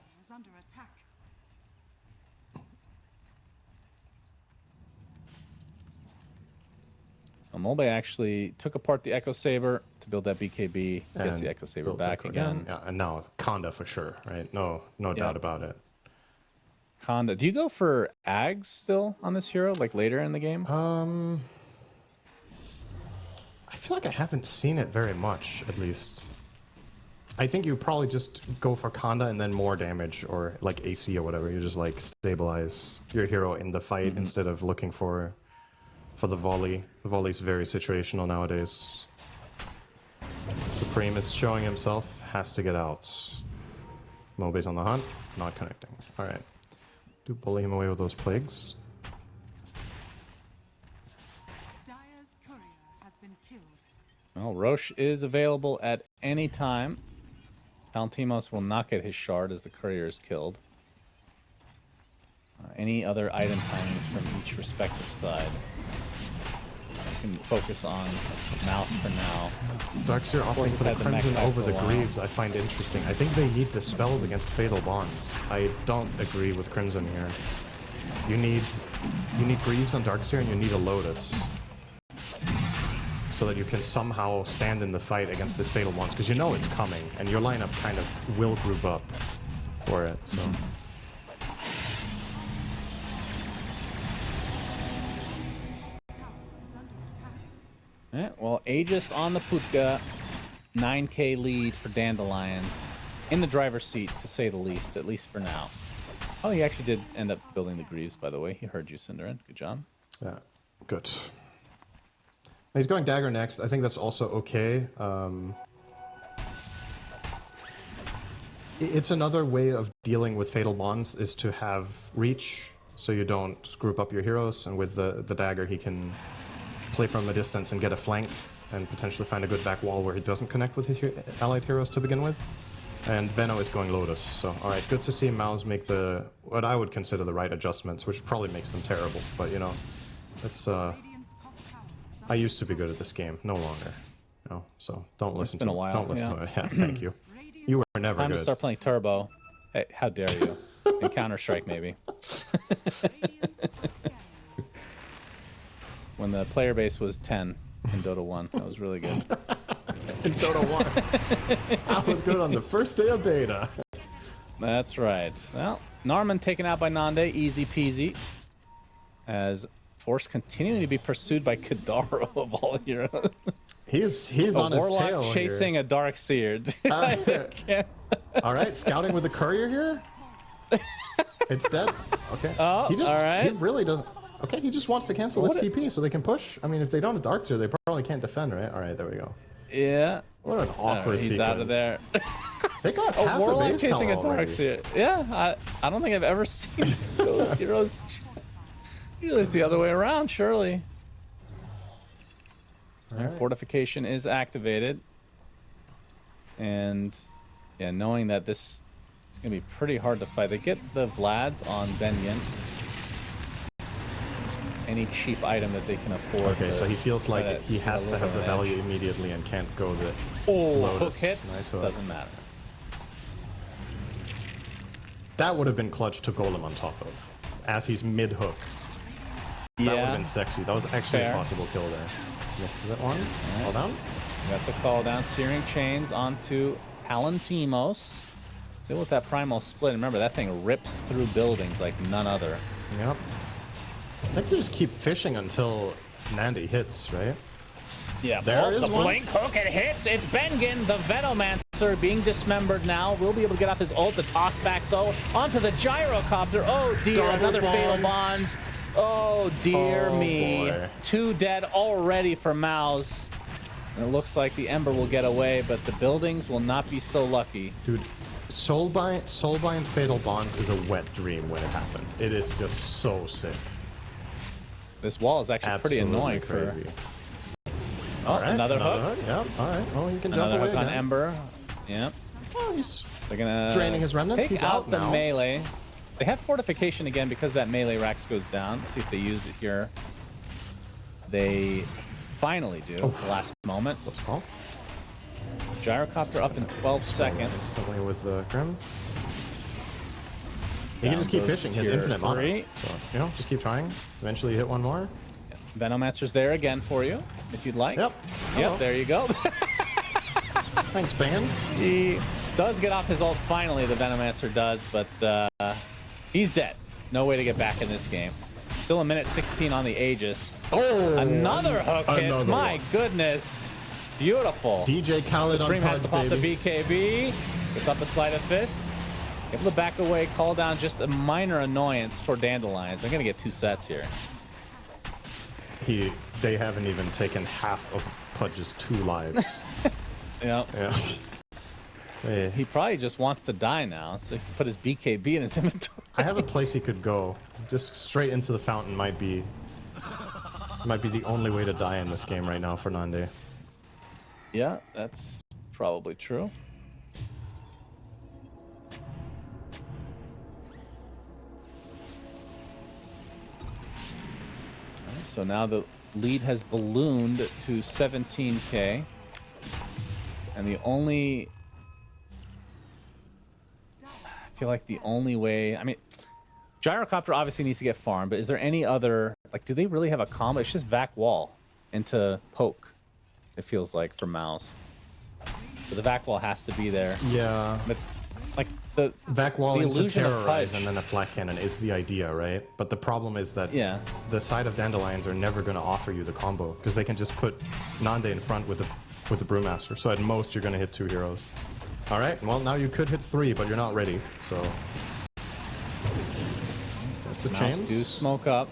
Molbe actually took apart the Echo Saber to build that BKB, gets the Echo Saber back again. Yeah, and now Conda for sure, right? No doubt about it. Conda. Do you go for Ags still on this hero, like later in the game? I feel like I haven't seen it very much, at least. I think you probably just go for Conda and then more damage, or like AC or whatever. You just like stabilize your hero in the fight instead of looking for the volley. The volley's very situational nowadays. Supreme is showing himself, has to get out. Mobe's on the hunt, not connecting. Alright. Do bully him away with those plagues. Dire's courier has been killed. Well, Roche is available at any time. Palantimos will not get his shard as the courier is killed. Any other item timings from each respective side? Can focus on MOUZ for now. Darkseer opting for the Crimson over the Greaves I find interesting. I think they need dispels against Fatal Bonds. I don't agree with Crimson here. You need Greaves on Darkseer and you need a Lotus. So that you can somehow stand in the fight against this Fatal Bonds, because you know it's coming, and your lineup kind of will group up for it, so... Yeah, well, Aegis on the Putka, 9k lead for Dandelions. In the driver's seat, to say the least, at least for now. Oh, he actually did end up building the Greaves, by the way. He heard you, Cinderin. Good job. Yeah, good. He's going Dagger next. I think that's also okay. It's another way of dealing with Fatal Bonds is to have reach, so you don't group up your heroes, and with the Dagger he can play from a distance and get a flank and potentially find a good back wall where he doesn't connect with his allied heroes to begin with. And Venno is going Lotus, so alright, good to see MOUZ make what I would consider the right adjustments, which probably makes them terrible, but you know, it's I used to be good at this game, no longer. You know, so don't listen to it. It's been a while. Don't listen to it. Yeah, thank you. You were never Time good. to start playing Turbo. Hey, how dare you? And Counter-Strike, maybe. When the player base was 10 in Dota 1. That was really good. In Dota 1. I was good on the first day of beta. That's right. Well, Narman taken out by Nande. Easy peasy. As Force continuing to be pursued by Kadaro of all heroes. He's on his tail chasing here. A Darkseer. Alright, scouting with the courier here? It's dead. Okay. Oh, alright. He really doesn't... Okay, he just wants to cancel this TP so they can push. I mean, if they don't have Darkseer, they probably can't defend, right? All right, there we go. Yeah. What an awkward he's sequence. Out of there. They got a half Warlock a base chasing a already. Darkseer. Yeah, I don't think I've ever seen those heroes. Usually it's the other way around, surely. Right. Fortification is activated. And, yeah, knowing that this is going to be pretty hard to fight. They get the Vlads on Benyon. Any cheap item that they can afford. Okay, so he feels like he has to have the value immediately and can't go the Lotus. Hook Hits. Nice hook. Doesn't matter. That would have been clutch to Golem on top of, as he's mid-hook. That would have been sexy. That was actually a possible kill there. Missed that one. Call down. Got the call down. Searing Chains onto Palantimos. Still with that primal split. Remember, that thing rips through buildings like none other. Yep. I think they just keep fishing until Nandi hits, right? Yeah, there is the one. blink hook, it hits. It's Bengen, the Venomancer, being dismembered now. Will be able to get off his ult. The toss back, though, onto the gyrocopter. Oh, dear. Another fatal bonds. Oh, dear me. Boy. 2 dead already for MOUZ. And it looks like the Ember will get away, but the buildings will not be so lucky. Dude, Soulbind Fatal Bonds is a wet dream when it happens. It is just so sick. This wall is actually pretty annoying crazy. for... Oh, right, another hook. Yep, all right. Oh, you can jump Another away hook on again. Ember. Yep. Oh, he's They're gonna draining his remnants. Take He's out out the now. melee. They have fortification again because that melee Rax goes down. Let's see if they use it here. They finally do. The last moment. What's it called? Gyrocopter up in 12 seconds. Somebody with the Grim. He can Down just keep goes fishing. He has tier infinite mana. 3. So, you know, just keep trying. Eventually you hit one more. Venomancer's there again for you, if you'd like. Yep. Yep, there you go. Thanks, Ban. He does get off his ult finally, the Venomancer does, but he's dead. No way to get back in this game. Still a minute 16 on the Aegis. Oh! Another hook hits. Another My one. goodness. Beautiful. DJ Khaled Supreme on has to card, pop the baby. BKB. Gets up the sleight of fist. Able to back away, call down just a minor annoyance for Dandelions. They're going to get 2 sets here. They haven't even taken half of Pudge's 2 lives. Yep. Yeah. Hey, He probably just wants to die now, so he can put his BKB in his inventory. I have a place he could go. Just straight into the fountain might be the only way to die in this game right now for Nande. Yeah, that's probably true. So now the lead has ballooned to 17k. And the only... I feel like the only way... I mean, Gyrocopter obviously needs to get farmed, but is there any other... Like, do they really have a combo? It's just Vac Wall into Poke, it feels like, for MOUZ. So the Vac Wall has to be there. Yeah. But, like, the Vac wall the into illusion of terrorize Pudge. and then a flak cannon is the idea, right? But the problem is that the side of Dandelions are never going to offer you the combo because they can just put Nande in front with the Brewmaster. So at most you're going to hit 2 heroes. All right. Well, now you could hit 3, but you're not ready. So there's the MOUZ chains. do smoke up.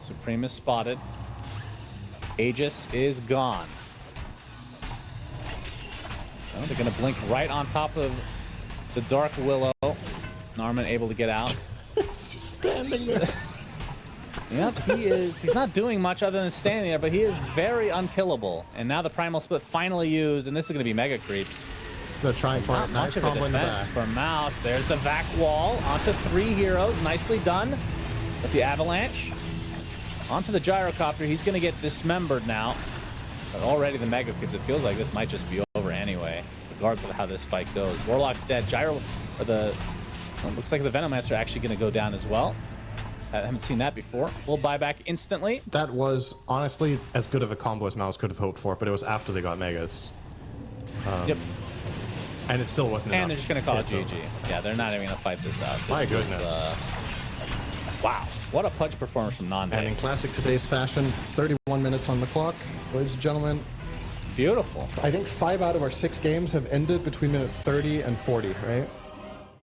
Supreme is spotted. Aegis is gone. Oh, they're gonna blink right on top of the Dark Willow. Narman able to get out. He's just standing there. Yep, he is. He's not doing much other than standing there, but he is very unkillable. And now the Primal Split finally used, and this is gonna be mega creeps. They're trying for Not it. much Nice of a combo in the defense back. for MOUZ. There's the Vac Wall onto 3 heroes. Nicely done with the Avalanche. Onto the Gyrocopter. He's going to get dismembered now. But already the Mega Creeps, it feels like this might just be over anyway, regardless of how this fight goes. Warlock's dead. Looks like the Venomancer actually going to go down as well. I haven't seen that before. We'll buy back instantly. That was honestly as good of a combo as MOUZ could have hoped for, but it was after they got Megas. Yep. And it still wasn't enough. And they're just going to call it It's GG. over. Yeah, they're not even going to fight this out. My This was, goodness. wow. What a Pudge performance from Nande. And in classic today's fashion, 31 minutes on the clock. Ladies and gentlemen, Beautiful. I think 5 out of our 6 games have ended between minute 30 and 40, right?